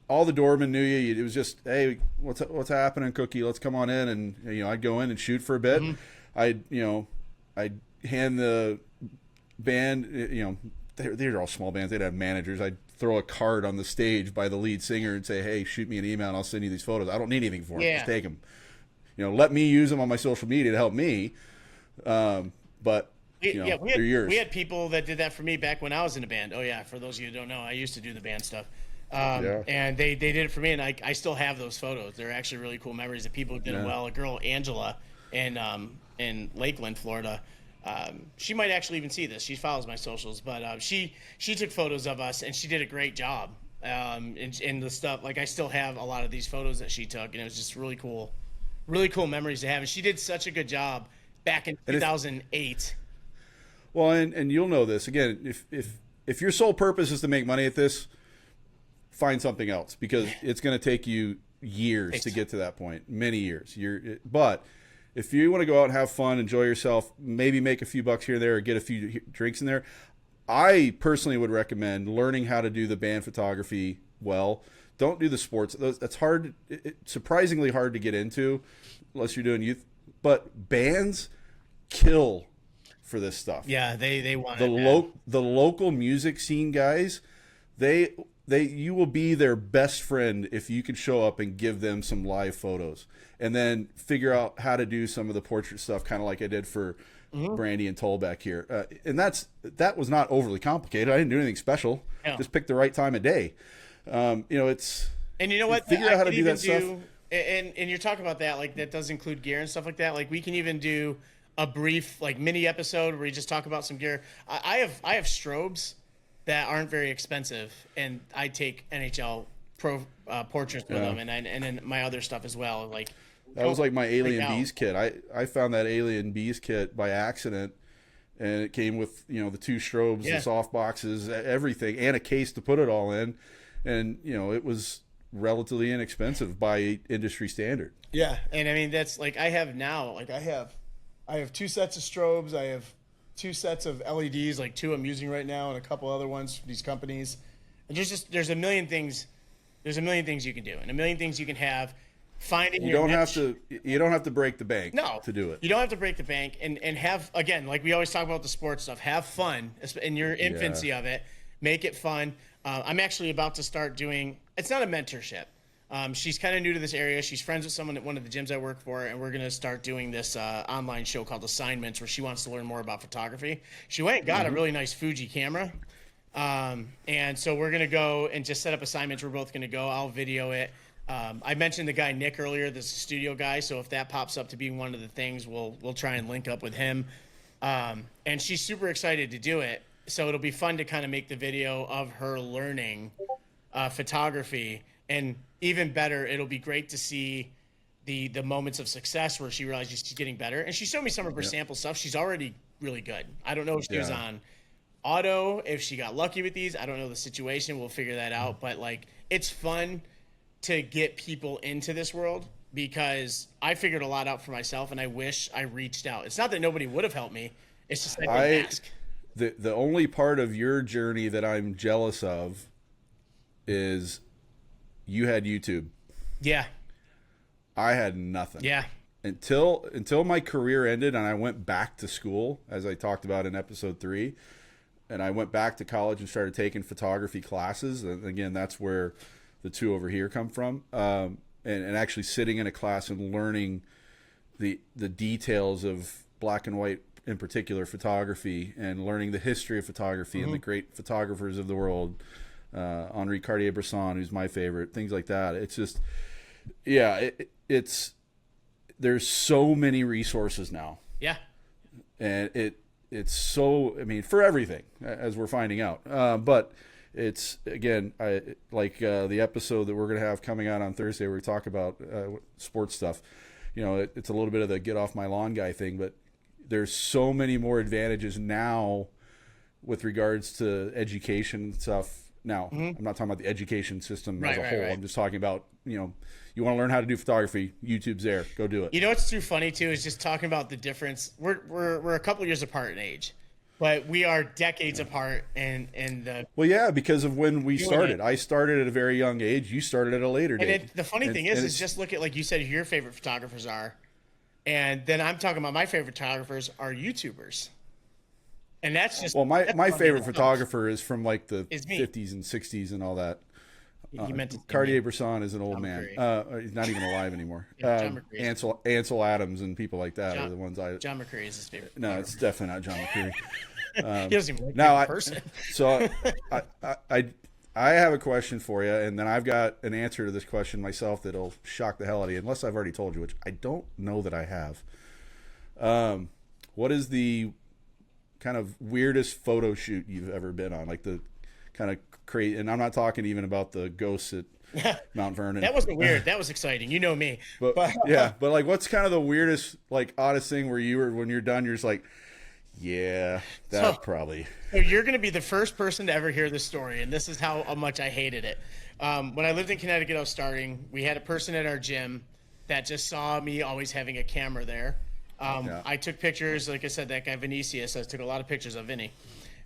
all the doormen knew you. It was just, hey, what's happening, Cookie? Let's come on in, and I'd go in and shoot for a bit. Mm-hmm. I'd hand the band, they're all small bands. They'd have managers. I'd throw a card on the stage by the lead singer and say, hey, shoot me an email and I'll send you these photos. I don't need anything for them. Just take them. Let me use them on my social media to help me. But Yeah, they're yours. we had people that did that for me back when I was in a band. Oh yeah, for those of you who don't know, I used to do the band stuff. And they did it for me, and I still have those photos. They're actually really cool memories of people who did it well. A girl, Angela, in Lakeland, Florida. She might actually even see this. She follows my socials, but she took photos of us, and she did a great job. And the stuff, like I still have a lot of these photos that she took, and it was just really cool memories to have. And she did such a good job back in 2008. Well, and you'll know this again. If your sole purpose is to make money at this, find something else, because it's going to take you years to get to that point, many years. But if you want to go out and have fun, enjoy yourself, maybe make a few bucks here and there, or get a few drinks in there, I personally would recommend learning how to do the band photography well. Don't do the sports. That's hard. It's surprisingly hard to get into unless you're doing youth. But bands kill for this stuff. Yeah, they want the local music scene guys. You will be their best friend if you can show up and give them some live photos, and then figure out how to do some of the portrait stuff, kind of like I did for Brandy and Tolbeck here. And that was not overly complicated. I didn't do anything special. Yeah. Just pick the right time of day. It's and you know what? Figure out how to do that stuff. And you're talking about that, like that does include gear and stuff like that. Like we can even do a brief like mini episode where we just talk about some gear. I have strobes that aren't very expensive, and I take NHL pro portraits with them, and then my other stuff as well. Like that was like my Alien Bees kit. I found that Alien Bees kit by accident, and it came with the two strobes, the soft boxes, everything, and a case to put it all in, and it was relatively inexpensive by industry standard. Yeah, and I mean that's like I have two sets of strobes. I have two sets of LEDs, like two I'm using right now, and a couple other ones from these companies. And there's a million things. There's a million things you can do, and a million things you can have. You don't have to break the bank to do it. You don't have to break the bank, and have, again, like we always talk about the sports stuff, have fun in your infancy of it. Make it fun. I'm actually about to start doing, it's not a mentorship. She's kind of new to this area. She's friends with someone at one of the gyms I work for, and we're going to start doing this online show called Assignments, where she wants to learn more about photography. She went and got a really nice Fuji camera. And so we're going to go and just set up assignments. We're both going to go. I'll video it. I mentioned the guy Nick earlier, this studio guy. So if that pops up to be one of the things, we'll try and link up with him. And she's super excited to do it. So it'll be fun to kind of make the video of her learning photography. And even better, it'll be great to see the moments of success where she realizes she's getting better. And she showed me some of her sample stuff. She's already really good. I don't know if she was on auto, if she got lucky with these. I don't know the situation. We'll figure that out. But like, it's fun to get people into this world, because I figured a lot out for myself, and I wish I reached out. It's not that nobody would have helped me. It's just that I didn't ask. The only part of your journey that I'm jealous of is you had YouTube. Yeah. I had nothing. Yeah. Until my career ended and I went back to school, as I talked about in episode 3, and I went back to college and started taking photography classes. And again, that's where the two over here come from. And actually sitting in a class and learning the details of black and white, in particular photography, and learning the history of photography and the great photographers of the world, Henri Cartier-Bresson, who's my favorite, things like that. It's just, there's so many resources now. Yeah. And it's so, I mean, for everything, as we're finding out. But it's, again, the episode that we're going to have coming out on Thursday where we talk about sports stuff. It's a little bit of the get off my lawn guy thing, but there's so many more advantages now with regards to education and stuff. Now, I'm not talking about the education system as a whole. I'm just talking about, you want to learn how to do photography, YouTube's there. Go do it. What's too funny, too, is just talking about the difference. We're a couple years apart in age, but we are decades apart in the... Well, yeah, because of when we started. I started at a very young age. You started at a later date. And the funny thing is just look at, like you said, who your favorite photographers are. And then I'm talking about my favorite photographers are YouTubers. And that's just... Well, my favorite photographer is from like the 50s and 60s and all that. He meant to say Cartier-Bresson is an old John man. McCreary. He's not even alive anymore. Yeah, John McCreary. Ansel Adams and people like that are the ones John McCreary is his favorite. No, it's definitely not John McCreary. He doesn't even like the person. So I have a question for you, and then I've got an answer to this question myself that'll shock the hell out of you, unless I've already told you, which I don't know that I have. What is the kind of weirdest photo shoot you've ever been on? Like the kind of crazy, and I'm not talking even about the ghosts at Mount Vernon. That wasn't weird. That was exciting. You know me. But yeah, but like, what's kind of the weirdest, like, oddest thing where when you're done, you're just like, yeah, probably. So you're going to be the first person to ever hear this story, and this is how much I hated it. When I lived in Connecticut, I was starting. We had a person at our gym that just saw me always having a camera there. I took pictures, like I said, that guy Vinicius. I took a lot of pictures of Vinny,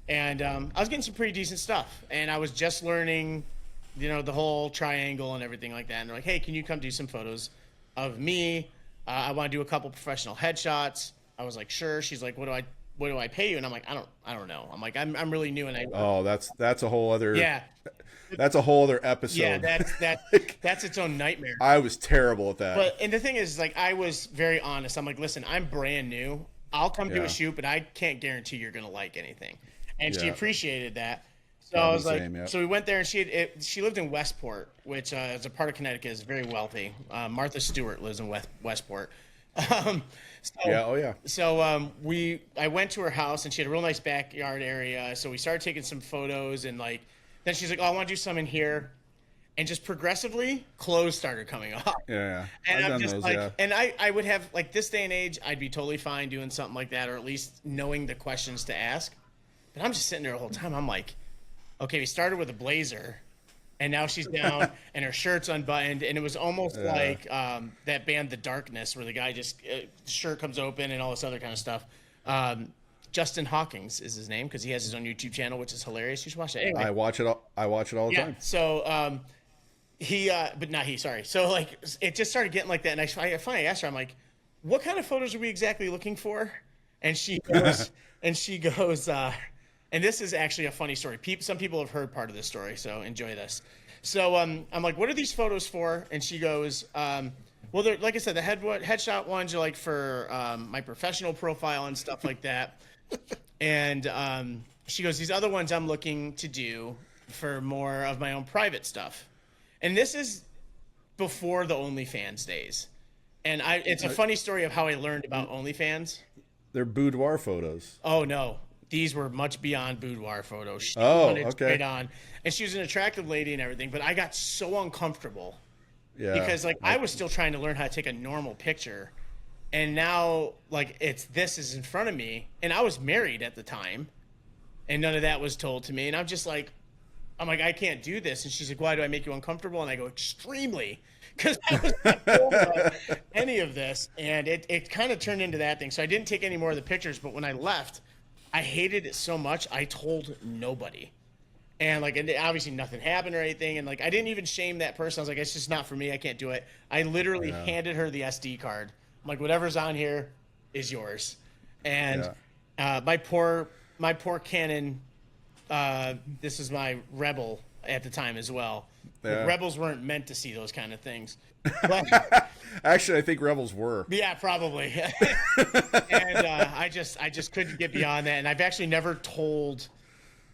and I was getting some pretty decent stuff. And I was just learning, the whole triangle and everything like that. And they're like, "Hey, can you come do some photos of me? I want to do a couple professional headshots." I was like, "Sure." She's like, "What do I pay you?" And I'm like, I don't know. I'm like, I'm really new, and that's a whole other that's a whole other episode. Yeah, that's its own nightmare. I was terrible at that. And the thing is, like, I was very honest. I'm like, listen, I'm brand new. I'll come do a shoot, but I can't guarantee you're gonna like anything. And she appreciated that. So I was like, so we went there, and she lived in Westport, which is a part of Connecticut, is very wealthy. Martha Stewart lives in Westport. So I went to her house, and she had a real nice backyard area. So we started taking some photos, and then she's like, "Oh, I want to do some in here," and just progressively clothes started coming off. Yeah. And I'm just and I would have, like, this day and age, I'd be totally fine doing something like that, or at least knowing the questions to ask. But I'm just sitting there the whole time. I'm like, okay, we started with a blazer, and now she's down and her shirt's unbuttoned, and it was almost like that band The Darkness, where the guy just shirt comes open and all this other kind of stuff. Justin Hawkins is his name, because he has his own YouTube channel, which is hilarious. You should watch it. Anyway, I watch it all the time. So sorry. So, like, it just started getting like that, and I finally asked her, I'm like, "What kind of photos are we exactly looking for?" And she goes, and this is actually a funny story. Some people have heard part of this story, so enjoy this. So I'm like, "What are these photos for?" And she goes, "Well, they're, like I said, the headshot ones are like for my professional profile and stuff like that." And she goes, "These other ones I'm looking to do for more of my own private stuff." And this is before the OnlyFans days. And it's a funny story of how I learned about OnlyFans. They're boudoir photos. Oh, no. These were much beyond boudoir photos. She okay. Straight on. And she was an attractive lady and everything, but I got so uncomfortable. Yeah. Because, like, I was still trying to learn how to take a normal picture. And now, like, this is in front of me. And I was married at the time. And none of that was told to me. And I'm like, I can't do this. And she's like, "Why do I make you uncomfortable?" And I go, "Extremely." Because I was not told about any of this. And it kind of turned into that thing. So I didn't take any more of the pictures. But when I left, I hated it so much, I told nobody. And, like, and obviously nothing happened or anything. And, like, I didn't even shame that person. I was like, "It's just not for me. I can't do it." I literally handed her the SD card. I'm like, "Whatever's on here is yours." And my poor Canon, this is my Rebel at the time as well. Yeah. Rebels weren't meant to see those kind of things. But, actually, I think Rebels were. Yeah, probably. And I just couldn't get beyond that. And I've actually never told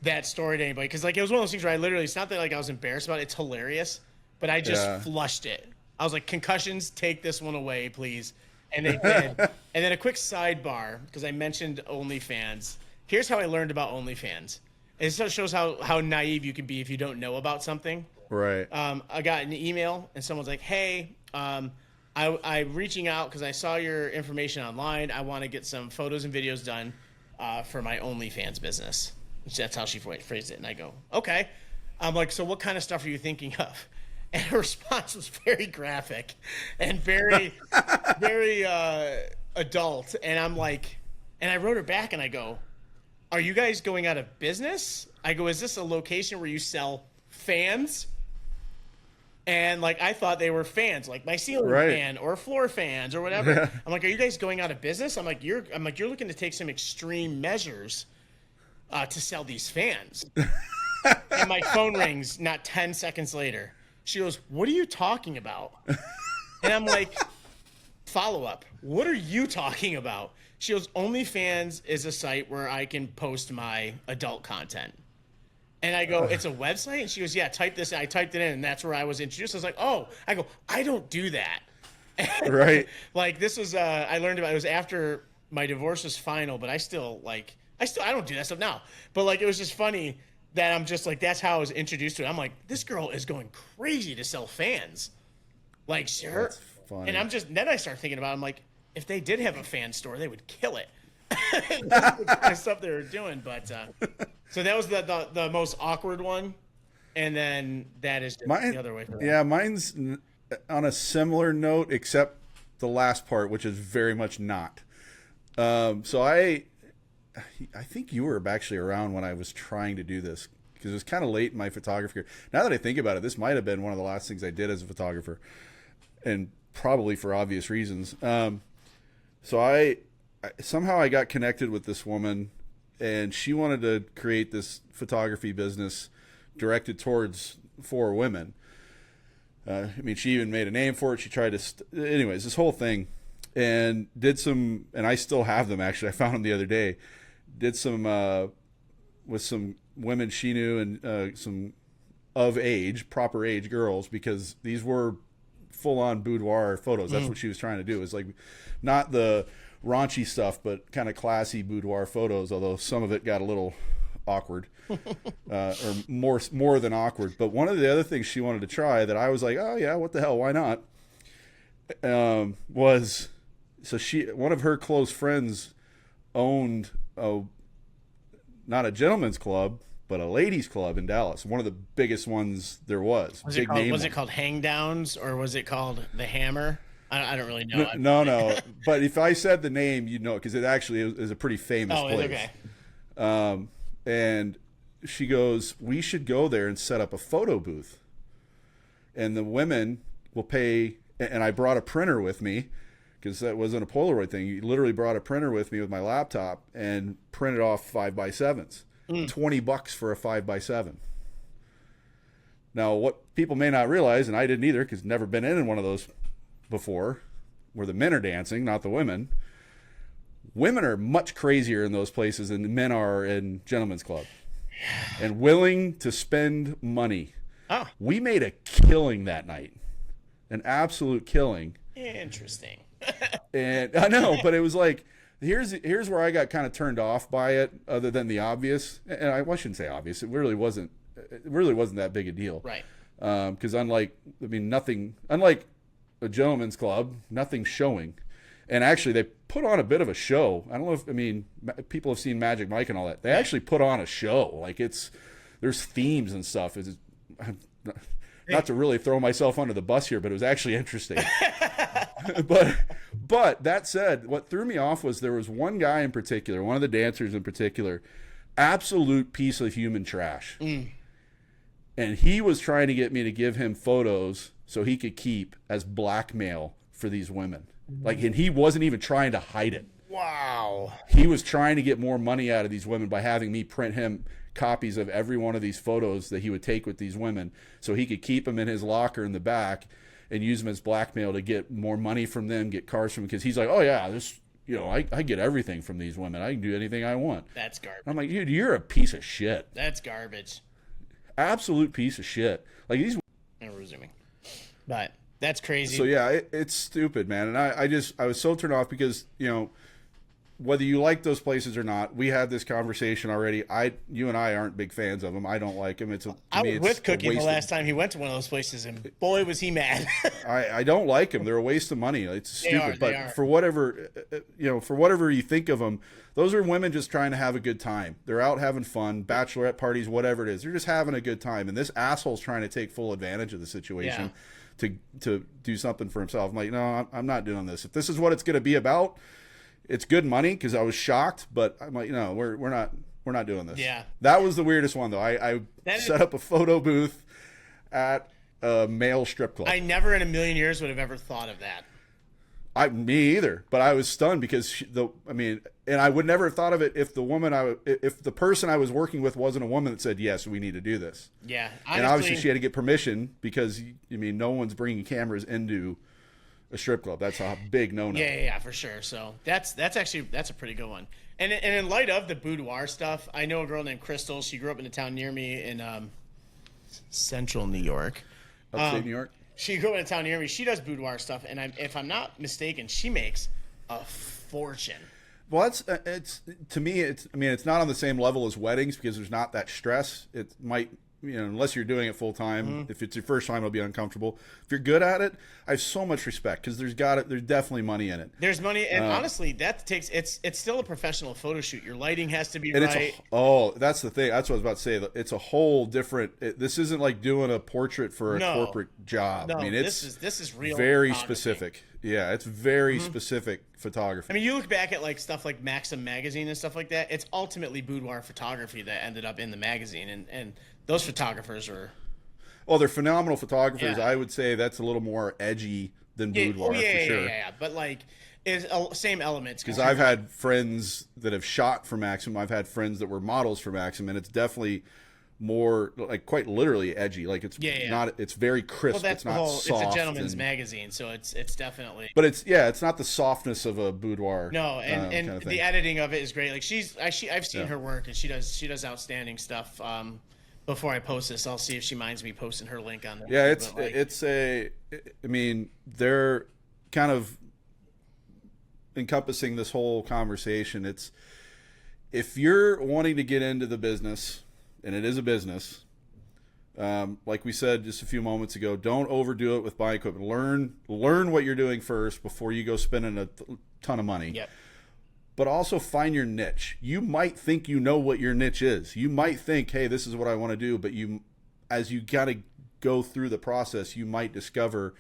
that story to anybody, because, like, it was one of those things where it's not that, like, I was embarrassed about it. It's hilarious, but I just flushed it. I was like, "Concussions, take this one away, please." And they did. And then a quick sidebar, because I mentioned OnlyFans. Here's how I learned about OnlyFans. It shows how naive you can be if you don't know about something. Right. I got an email, and someone's like, "Hey, I'm reaching out because I saw your information online. I want to get some photos and videos done for my OnlyFans business." That's how she phrased it. And I go, "Okay." I'm like, "So what kind of stuff are you thinking of?" And her response was very graphic and very, very adult. And I'm like, and I wrote her back and I go, "Are you guys going out of business?" I go, "Is this a location where you sell fans?" And, like, I thought they were fans, like my ceiling fan or floor fans or whatever. I'm like, "Are you guys going out of business?" I'm like, you're looking to take some extreme measures to sell these fans. And my phone rings not 10 seconds later. She goes, "What are you talking about?" And I'm like, follow up, what are you talking about? She goes, OnlyFans is a site where I can post my adult content. And I go, it's a website? And she goes, yeah, type this. And I typed it in, and that's where I was introduced. I was like, oh, I go, I don't do that. Right. Like, this was, I learned about it. It was after my divorce was final, but I don't do that stuff now. But, like, it was just funny that I'm just like, that's how I was introduced to it. I'm like, this girl is going crazy to sell fans. Like, sure. That's funny. And then I start thinking about it, I'm like, if they did have a fan store, they would kill it. The kind of stuff they were doing. But so that was the most awkward one. And then that is just the other way. Yeah, mine's on a similar note, except the last part, which is very much not. So I think you were actually around when I was trying to do this, because it was kind of late in my photography career. Now that I think about it, this might have been one of the last things I did as a photographer, and probably for obvious reasons. So I somehow got connected with this woman, and she wanted to create this photography business directed towards for women. I mean, she even made a name for it. She tried to, anyways, this whole thing, and did some, and I still have them actually. I found them the other day. Did some with some women she knew, and some of age, proper age girls, because these were full-on boudoir photos. That's what she was trying to do. It's like not the raunchy stuff, but kind of classy boudoir photos, although some of it got a little awkward, or more than awkward. But one of the other things she wanted to try that I was like, oh yeah, what the hell, why not, was, so one of her close friends owned not a gentleman's club, but a ladies club in Dallas, one of the biggest ones there was. Was it called Hang Downs, or was it called The Hammer? I don't really know. No. But if I said the name, you'd know, because it actually is a pretty famous place. Okay. And she goes, we should go there and set up a photo booth. And the women will pay, and I brought a printer with me, because that wasn't a Polaroid thing. You literally brought a printer with me with my laptop and printed off 5x7s. $20 for a 5x7. Now, what people may not realize, and I didn't either, because never been in one of those before, where the men are dancing, not the women. Women are much crazier in those places than the men are in gentlemen's club, and willing to spend money. Oh, we made a killing that night, an absolute killing. Interesting. And I know, but it was like, here's where I got kind of turned off by it, other than the obvious. And I shouldn't say obvious. It really wasn't that big a deal. Right. Because unlike a gentleman's club, nothing's showing. And actually, they put on a bit of a show. I don't know if, people have seen Magic Mike and all that. They actually put on a show. Like, there's themes and stuff. Not to really throw myself under the bus here, but it was actually interesting. But that said, what threw me off was there was one guy in particular, one of the dancers in particular, absolute piece of human trash. And he was trying to get me to give him photos so he could keep as blackmail for these women. Like, and he wasn't even trying to hide it. Wow. He was trying to get more money out of these women by having me print him copies of every one of these photos that he would take with these women, so he could keep them in his locker in the back and use them as blackmail to get more money from them, get cars from them. Because he's like, oh yeah, I get everything from these women. I can do anything I want. That's garbage. I'm like, dude, you're a piece of shit. That's garbage. Absolute piece of shit. Like these. And we're resuming. But that's crazy. So yeah, it's stupid, man. And I was so turned off because, whether you like those places or not, we had this conversation already. You and I aren't big fans of them. I don't like them. I was with Cookie the last time he went to one of those places, and boy, was he mad. I don't like them. They're a waste of money. It's stupid. They are. For whatever you think of them, those are women just trying to have a good time. They're out having fun, bachelorette parties, whatever it is. They're just having a good time, and this asshole's trying to take full advantage of the situation to do something for himself. I'm like, no, I'm not doing this. If this is what it's going to be about, it's good money, because I was shocked, but I'm like, no, we're not doing this. Yeah. That was the weirdest one, though. I set up a photo booth at a male strip club. I never in a million years would have ever thought of that. Me either, but I was stunned because and I would never have thought of it if if the person I was working with wasn't a woman that said, yes, we need to do this. Yeah. Honestly, and obviously she had to get permission because, no one's bringing cameras into a strip club. That's a big no-no. Yeah, for sure. So that's a pretty good one. And in light of the boudoir stuff, I know a girl named Crystal. She grew up in a town near me in central New York. Upstate New York? She grew up in a town near me. She does boudoir stuff, and if I'm not mistaken, she makes a fortune. Well, it's to me, it's not on the same level as weddings because there's not that stress. It might, unless you're doing it full time. Mm-hmm. If it's your first time, it'll be uncomfortable. If you're good at it, I have so much respect because there's definitely money in it. There's money, and honestly, it's still a professional photo shoot. Your lighting has to be and right. That's the thing. That's what I was about to say. It's a whole different. This isn't like doing a portrait for a corporate job. No, this is real. Very specific. Yeah, it's very specific photography. You look back at like stuff like Maxim magazine and stuff like that. It's ultimately boudoir photography that ended up in the magazine, and those photographers were. Oh, they're phenomenal photographers. Yeah. I would say that's a little more edgy than boudoir for sure. Yeah. But like, it's same elements. Because I've had friends that have shot for Maxim. I've had friends that were models for Maxim, and it's definitely more like quite literally edgy. Like it's not. It's very crisp. Well, that's it's not soft. It's a gentleman's magazine, so it's definitely. But it's not the softness of a boudoir. No, and kind of the editing of it is great. Like I've seen her work, and she does outstanding stuff. Before I post this, I'll see if she minds me posting her link on there. Yeah, they're kind of encompassing this whole conversation. It's if you're wanting to get into the business, and it is a business, like we said just a few moments ago, don't overdo it with buying equipment. Learn what you're doing first before you go spending a ton of money. Yep. But also find your niche. You might think you know what your niche is. You might think, hey, this is what I want to do. But as you got to go through the process, you might discover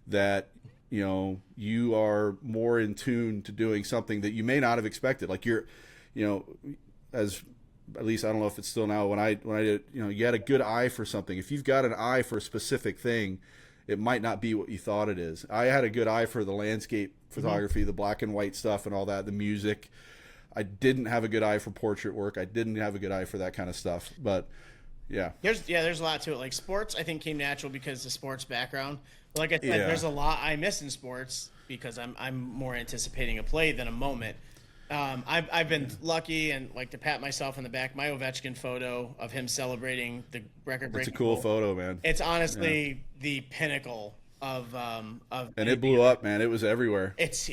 that, you are more in tune to doing something that you may not have expected. Like as at least I don't know if it's still now. When I did, you had a good eye for something. If you've got an eye for a specific thing, it might not be what you thought it is. I had a good eye for the landscape photography, the black and white stuff and all that, the music. I didn't have a good eye for portrait work. I didn't have a good eye for that kind of stuff. But yeah. There's a lot to it. Like sports, I think came natural because the sports background. Like I said, there's a lot I miss in sports because I'm more anticipating a play than a moment. I've been lucky and like to pat myself on the back. My Ovechkin photo of him celebrating the record-breaking. It's a cool photo, man. It's honestly the pinnacle of. And it blew up, man. It was everywhere. It's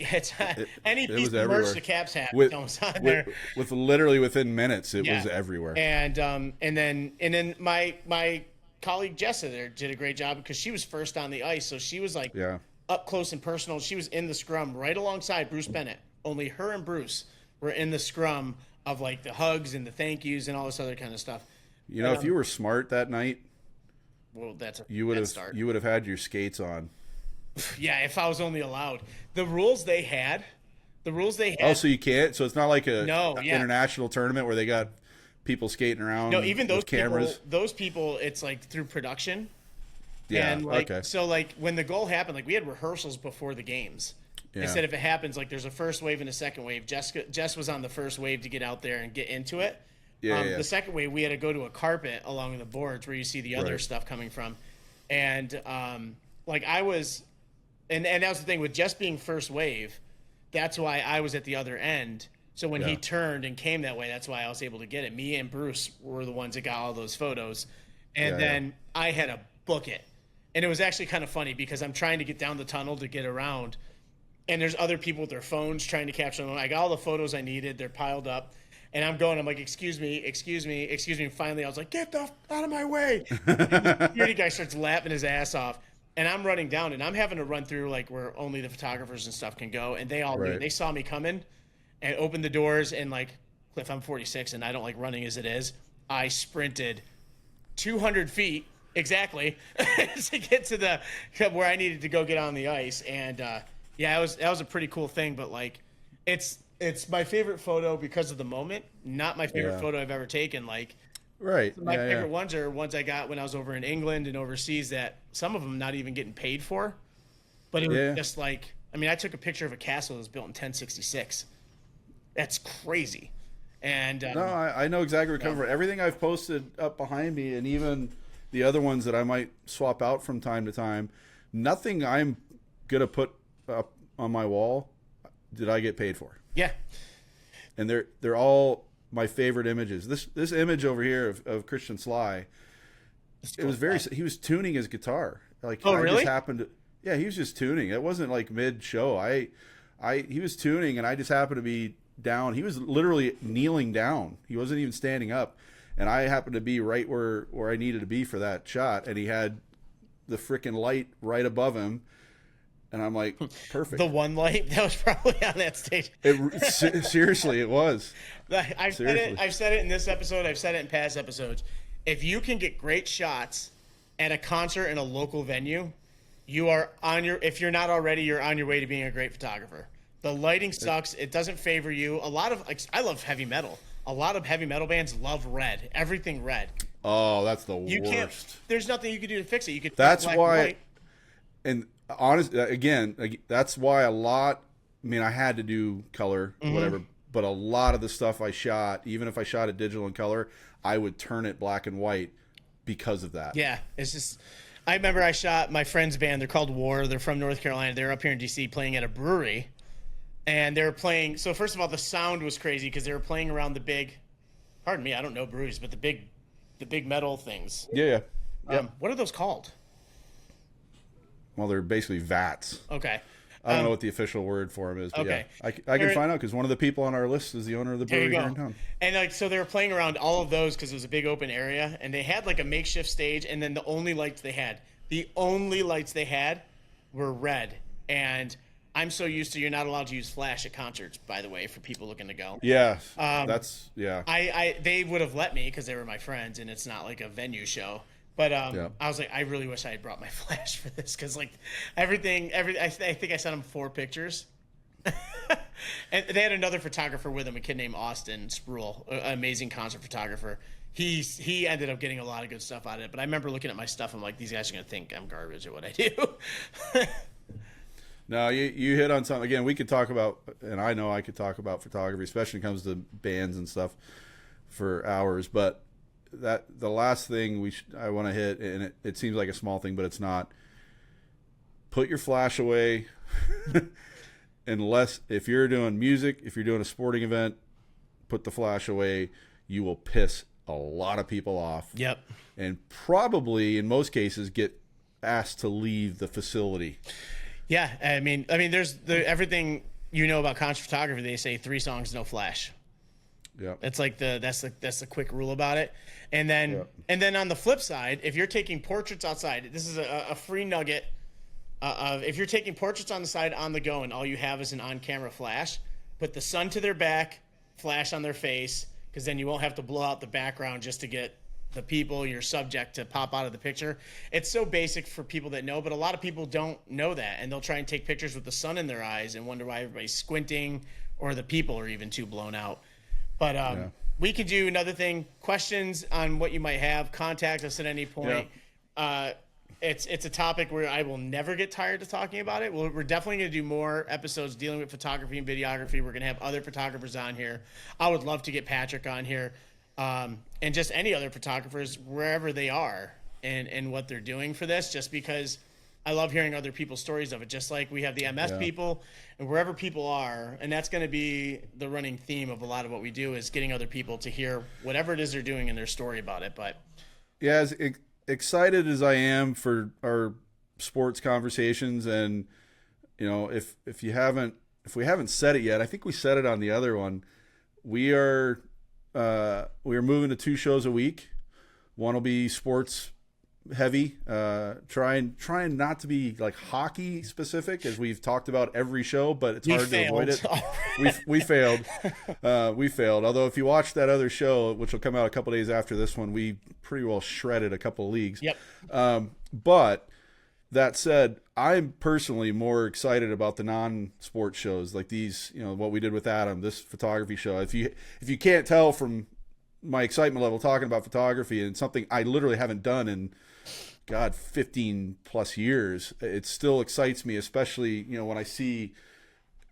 any piece of merch the Caps have comes on there. With literally within minutes, it was everywhere. And then my colleague Jessa there did a great job because she was first on the ice, so she was like up close and personal. She was in the scrum right alongside Bruce Bennett. Only her and Bruce were in the scrum of like the hugs and the thank yous and all this other kind of stuff. If you were smart that night, well, you would have had your skates on. Yeah, if I was only allowed. The rules they had. Oh, so you can't. So it's not like an international tournament where they got people skating around. No, even those with cameras. Those people, it's like through production. Yeah. And okay. So like when the goal happened, like we had rehearsals before the games. Yeah. They said if it happens, like there's a first wave and a second wave. Jess was on the first wave to get out there and get into it. The second wave, we had to go to a carpet along the boards where you see the other stuff coming from. And like I was, and that was the thing with Jess being first wave, that's why I was at the other end. So when he turned and came that way, that's why I was able to get it. Me and Bruce were the ones that got all those photos. And then I had to book it. And it was actually kind of funny because I'm trying to get down the tunnel to get around. And there's other people with their phones trying to capture them. I got all the photos I needed. They're piled up. And I'm like, excuse me. And finally, I was like, get the out of my way. And the security guy starts laughing his ass off. And I'm running down, and I'm having to run through like where only the photographers and stuff can go. And they all knew. They saw me coming and opened the doors. And like, Cliff, I'm 46, and I don't like running as it is. I sprinted 200 feet exactly to get to where I needed to go get on the ice. And that was a pretty cool thing. But like, it's my favorite photo because of the moment, not my favorite photo I've ever taken. Like, my favorite ones are ones I got when I was over in England and overseas that some of them not even getting paid for, but it was just like I mean, I took a picture of a castle that was built in 1066. That's crazy. And No, I know exactly where you're coming from. Everything I've posted up behind me, and even the other ones that I might swap out from time to time, nothing I'm gonna put up on my wall did I get paid for. yeah, And they're all my favorite images. This image over here of Christian Sly, it was very. He was tuning his guitar. Like, oh, I really? just happened to. Yeah, he was just tuning. It wasn't like mid show. He was tuning, and I just happened to be down. He was literally kneeling down. He wasn't even standing up, and I happened to be right where I needed to be for that shot. And he had the freaking light right above him, and I'm like, perfect. The one light that was probably on that stage. Seriously, it was. I've said it in this episode. I've said it in past episodes. If you can get great shots at a concert in a local venue, you are on your. If you're not already, you're on your way to being a great photographer. The lighting sucks. It doesn't favor you. A lot of I love heavy metal. A lot of heavy metal bands love red. Everything red. Oh, that's the You worst. can't. There's nothing you can do to fix it. You could. That's black why. And white. And honest, again, that's why a lot. I mean, I had to do color, whatever. But a lot of the stuff I shot, even if I shot it digital and color, I would turn it black and white because of that. Yeah, it's just. I remember I shot my friend's band. They're called War. They're from North Carolina. They're up here in DC playing at a brewery, and they were playing. So first of all, the sound was crazy because they were playing around the big. Pardon me, I don't know breweries, but the big metal things. Yeah. What are those called? Well, they're basically vats. Okay. I don't know what the official word for them is, but okay. yeah, I can find out because one of the people on our list is the owner of the There you brewery go. here in town. And so they were playing around all of those because it was a big open area, and they had like a makeshift stage, and then the only lights they had were red. And I'm so used to you're not allowed to use flash at concerts, by the way, for people looking to go. Yeah, I they would have let me because they were my friends, and it's not like a venue show. But I was like, I really wish I had brought my flash for this because like I think I sent them 4 pictures. And they had another photographer with them, a kid named Austin Spruill, an amazing concert photographer. He ended up getting a lot of good stuff out of it. But I remember looking at my stuff, I'm like, these guys are gonna think I'm garbage at what I do. No, you hit on something. Again, we could talk about, and I know I could talk about photography, especially when it comes to bands and stuff, for hours. But the last thing I want to hit, and it seems like a small thing, but it's not. Put your flash away. Unless if you're doing music, if you're doing a sporting event, put the flash away. You will piss a lot of people off. Yep. And probably in most cases get asked to leave the facility. Yeah, I mean, there's everything you know about concert photography. They say 3 songs, no flash. Yeah, it's like that's the quick rule about it. And then on the flip side, if you're taking portraits outside, this is a free nugget. If you're taking portraits on the side on the go and all you have is an on-camera flash, put the sun to their back, flash on their face, because then you won't have to blow out the background just to get the people, your subject, to pop out of the picture. It's so basic for people that know, but a lot of people don't know that, and they'll try and take pictures with the sun in their eyes and wonder why everybody's squinting or the people are even too blown out. But we could do another thing. Questions on what you might have. Contact us at any point. Yeah. It's a topic where I will never get tired of talking about it. We're definitely going to do more episodes dealing with photography and videography. We're going to have other photographers on here. I would love to get Patrick on here, and just any other photographers wherever they are and what they're doing for this. Just because I love hearing other people's stories of it. Just like we have the MS people, and wherever people are, and that's going to be the running theme of a lot of what we do is getting other people to hear whatever it is they're doing and their story about it. But yeah, as excited as I am for our sports conversations, and if we haven't said it yet, I think we said it on the other one. We are moving to 2 shows a week. One will be sports heavy, trying not to be like hockey specific, as we've talked about every show, but it's hard to avoid it. we failed. We failed. Although if you watch that other show, which will come out a couple days after this one, we pretty well shredded a couple of leagues. Yep. But that said, I'm personally more excited about the non-sport shows like these, what we did with Adam, this photography show. If you can't tell from my excitement level talking about photography, and something I literally haven't done in God, 15 plus years, it still excites me, especially, you know, when I see,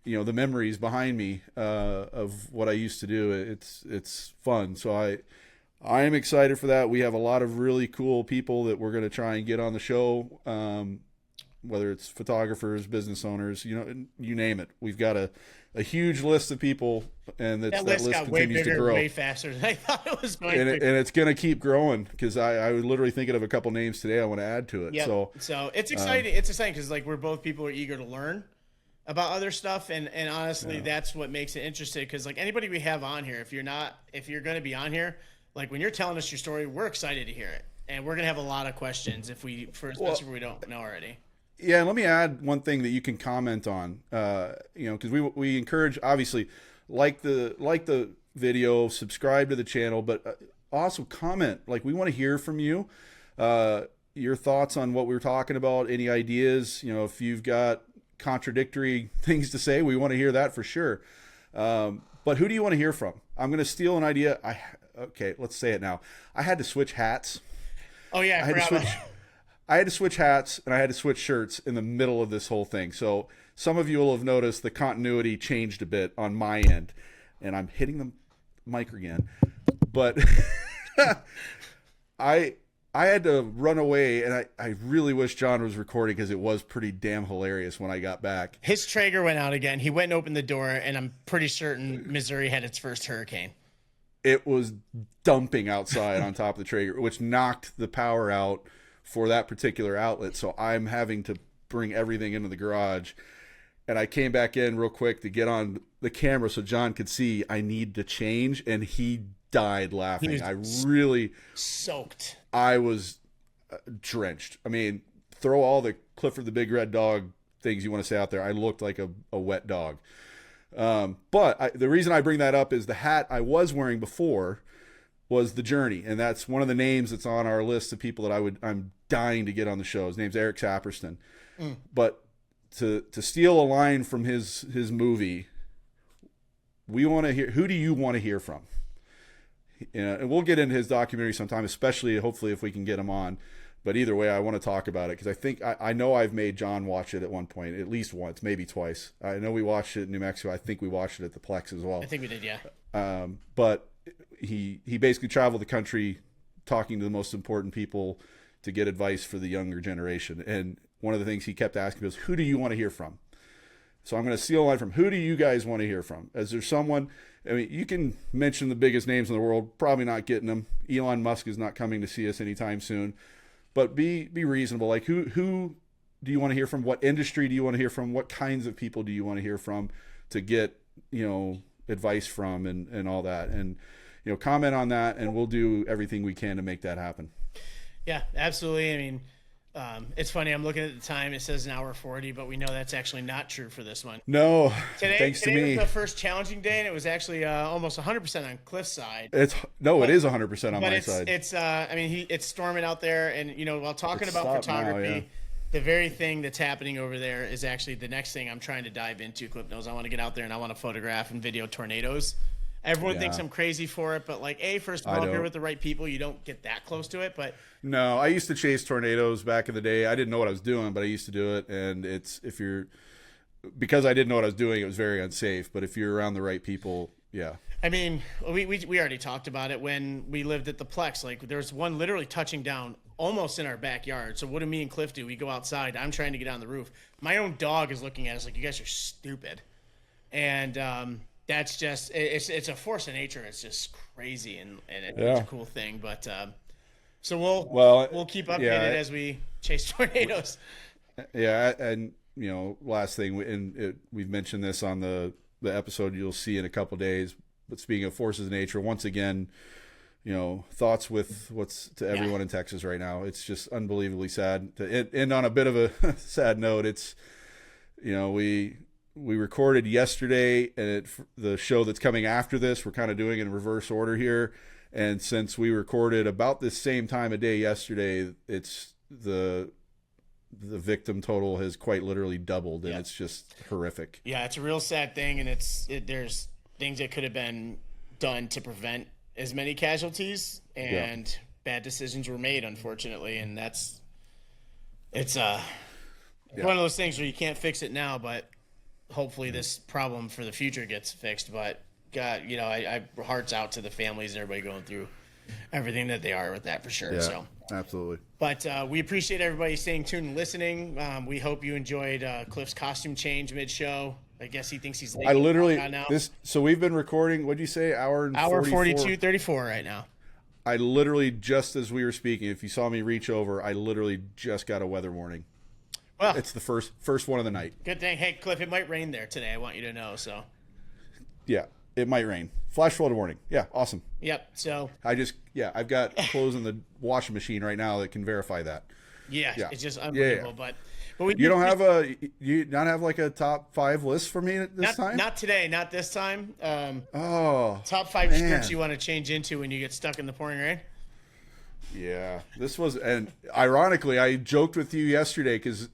you know, the memories behind me of what I used to do. It's fun. So I am excited for that. We have a lot of really cool people that we're going to try and get on the show, whether it's photographers, business owners, you know, you name it. We've got a huge list of people, and that list got way continues bigger, to grow. way faster than I thought it was going And, to. and it's going to keep growing, because I was literally thinking of a couple names today I want to add to it. Yep. So it's exciting. It's exciting because like we're both people who are eager to learn about other stuff, and honestly, that's what makes it interesting. Because like anybody we have on here, if you're going to be on here, like when you're telling us your story, we're excited to hear it, and we're gonna have a lot of questions especially if we don't know already. Yeah, let me add one thing that you can comment on. You know, because we encourage, obviously, like the video, subscribe to the channel, but also comment. Like, we want to hear from you, your thoughts on what we're talking about, any ideas. You know, if you've got contradictory things to say, we want to hear that for sure. But who do you want to hear from? I'm going to steal an idea. Okay, let's say it now. I had to switch hats. Oh yeah, I had to switch hats, and I had to switch shirts in the middle of this whole thing. So some of you will have noticed the continuity changed a bit on my end, and I'm hitting the mic again. But I had to run away, and I really wish John was recording, because it was pretty damn hilarious when I got back. His Traeger went out again. He went and opened the door, and I'm pretty certain Missouri had its first hurricane. It was dumping outside on top of the Traeger, which knocked the power out for that particular outlet. So I'm having to bring everything into the garage, and I came back in real quick to get on the camera so John could see I need to change, and he died laughing. He was I really soaked. I was drenched. I mean, throw all the Clifford the Big Red Dog things you want to say out there. I looked like a wet dog. But the reason I bring that up is the hat I was wearing before was the Journey, and that's one of the names that's on our list of people that I'm dying to get on the show. His name's Eric Saperston. But to steal a line from his movie, we want to hear, who do you want to hear from? And we'll get into his documentary sometime, especially hopefully if we can get him on. But either way, I want to talk about it, because I think I know I've made John watch it at one point, at least once, maybe twice. I know we watched it in New Mexico. I think we watched it at the Plex as well. I think we did, yeah. But he basically traveled the country talking to the most important people to get advice for the younger generation. And one of the things he kept asking was, who do you want to hear from? So I'm going to steal a line from, who do you guys want to hear from? Is there someone, I mean, you can mention the biggest names in the world, probably not getting them. Elon Musk is not coming to see us anytime soon. But be reasonable. Like, who do you want to hear from? What industry do you want to hear from? What kinds of people do you want to hear from to get, you know, advice from, and all that? And, you know, comment on that, and we'll do everything we can to make that happen. Yeah, absolutely. I mean, it's funny. I'm looking at the time. It says an hour 40, but we know that's actually not true for this one. No, today to me. was the first challenging day, and it was actually almost 100% on Cliff's side. It is 100% on my side. It's I mean, it's storming out there, and you know, while talking about photography, now, yeah. The very thing that's happening over there is actually the next thing I'm trying to dive into. Cliff knows I want to get out there and I want to photograph and video tornadoes. Everyone thinks I'm crazy for it, but like, first of all, if you're with the right people, you don't get that close to it. But no, I used to chase tornadoes back in the day. I didn't know what I was doing, but I used to do it. And because I didn't know what I was doing, it was very unsafe. But if you're around the right people, yeah. I mean, we already talked about it when we lived at the Plex. Like, there was one literally touching down almost in our backyard. So what do me and Cliff do? We go outside. I'm trying to get on the roof. My own dog is looking at us like, you guys are stupid. And that's just, it's a force of nature. It's just crazy, and it's a cool thing. But so we'll keep updated as we chase tornadoes. Yeah, and you know, last thing, we've mentioned this on the episode you'll see in a couple days. But speaking of forces of nature, once again, you know, thoughts with what's to everyone in Texas right now. It's just unbelievably sad. To end on a bit of a sad note, it's, you know, we recorded yesterday, and the show that's coming after this, we're kind of doing it in reverse order here. And since we recorded about the same time of day yesterday, it's the victim total has quite literally doubled, and it's just horrific. Yeah, it's a real sad thing, and there's things that could have been done to prevent as many casualties, and bad decisions were made, unfortunately, and that's It's one of those things where you can't fix it now, but hopefully this problem for the future gets fixed. But God, you know, I hearts out to the families and everybody going through everything that they are with that for sure. Yeah, so absolutely. But we appreciate everybody staying tuned and listening. We hope you enjoyed Cliff's costume change mid-show. I guess he thinks he's late. I literally now. So we've been recording. What'd you say? Hour 42:34 right now. I literally, just as we were speaking, if you saw me reach over, I literally just got a weather warning. Well, it's the first one of the night. Good thing. Hey, Cliff, it might rain there today. I want you to know. So. Yeah, it might rain. Flash flood warning. Yeah, awesome. Yep. So. I've got clothes in the washing machine right now that can verify that. Yeah. It's just unbelievable. Yeah. But we you not have like a top 5 list for me this time? Not today. Not this time. Top 5 man. scripts you want to change into when you get stuck in the pouring rain. Yeah, this was, and ironically, I joked with you yesterday because.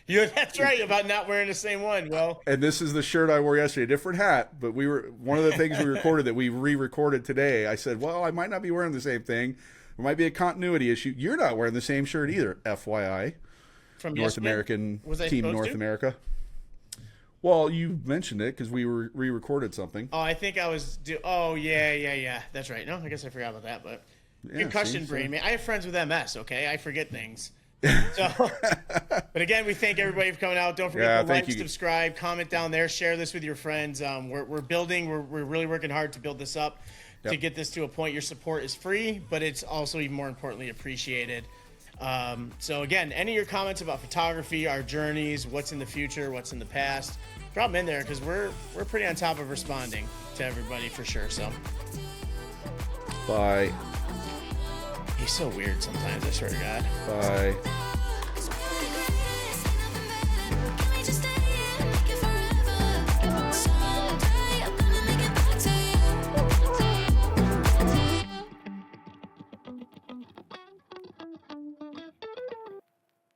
That's right, about not wearing the same one. Well, and this is the shirt I wore yesterday, different hat, but one of the things we recorded that we re-recorded today. I said, well, I might not be wearing the same thing. There might be a continuity issue. You're not wearing the same shirt either, FYI. From North American team, North to? America. Well, you mentioned it because we re-recorded something. Oh, I think I was. Yeah. That's right. No, I guess I forgot about that. But concussion brain, man. I have friends with MS. Okay, I forget things. So, but again, we thank everybody for coming out. Don't forget to like, subscribe, comment down there, share this with your friends. We're building. We're really working hard to build this up to get this to a point. Your support is free, but it's also even more importantly appreciated. So again, any of your comments about photography, our journeys, what's in the future, what's in the past, drop them in there because we're pretty on top of responding to everybody for sure. So, bye. He's so weird sometimes. I swear to God. Bye.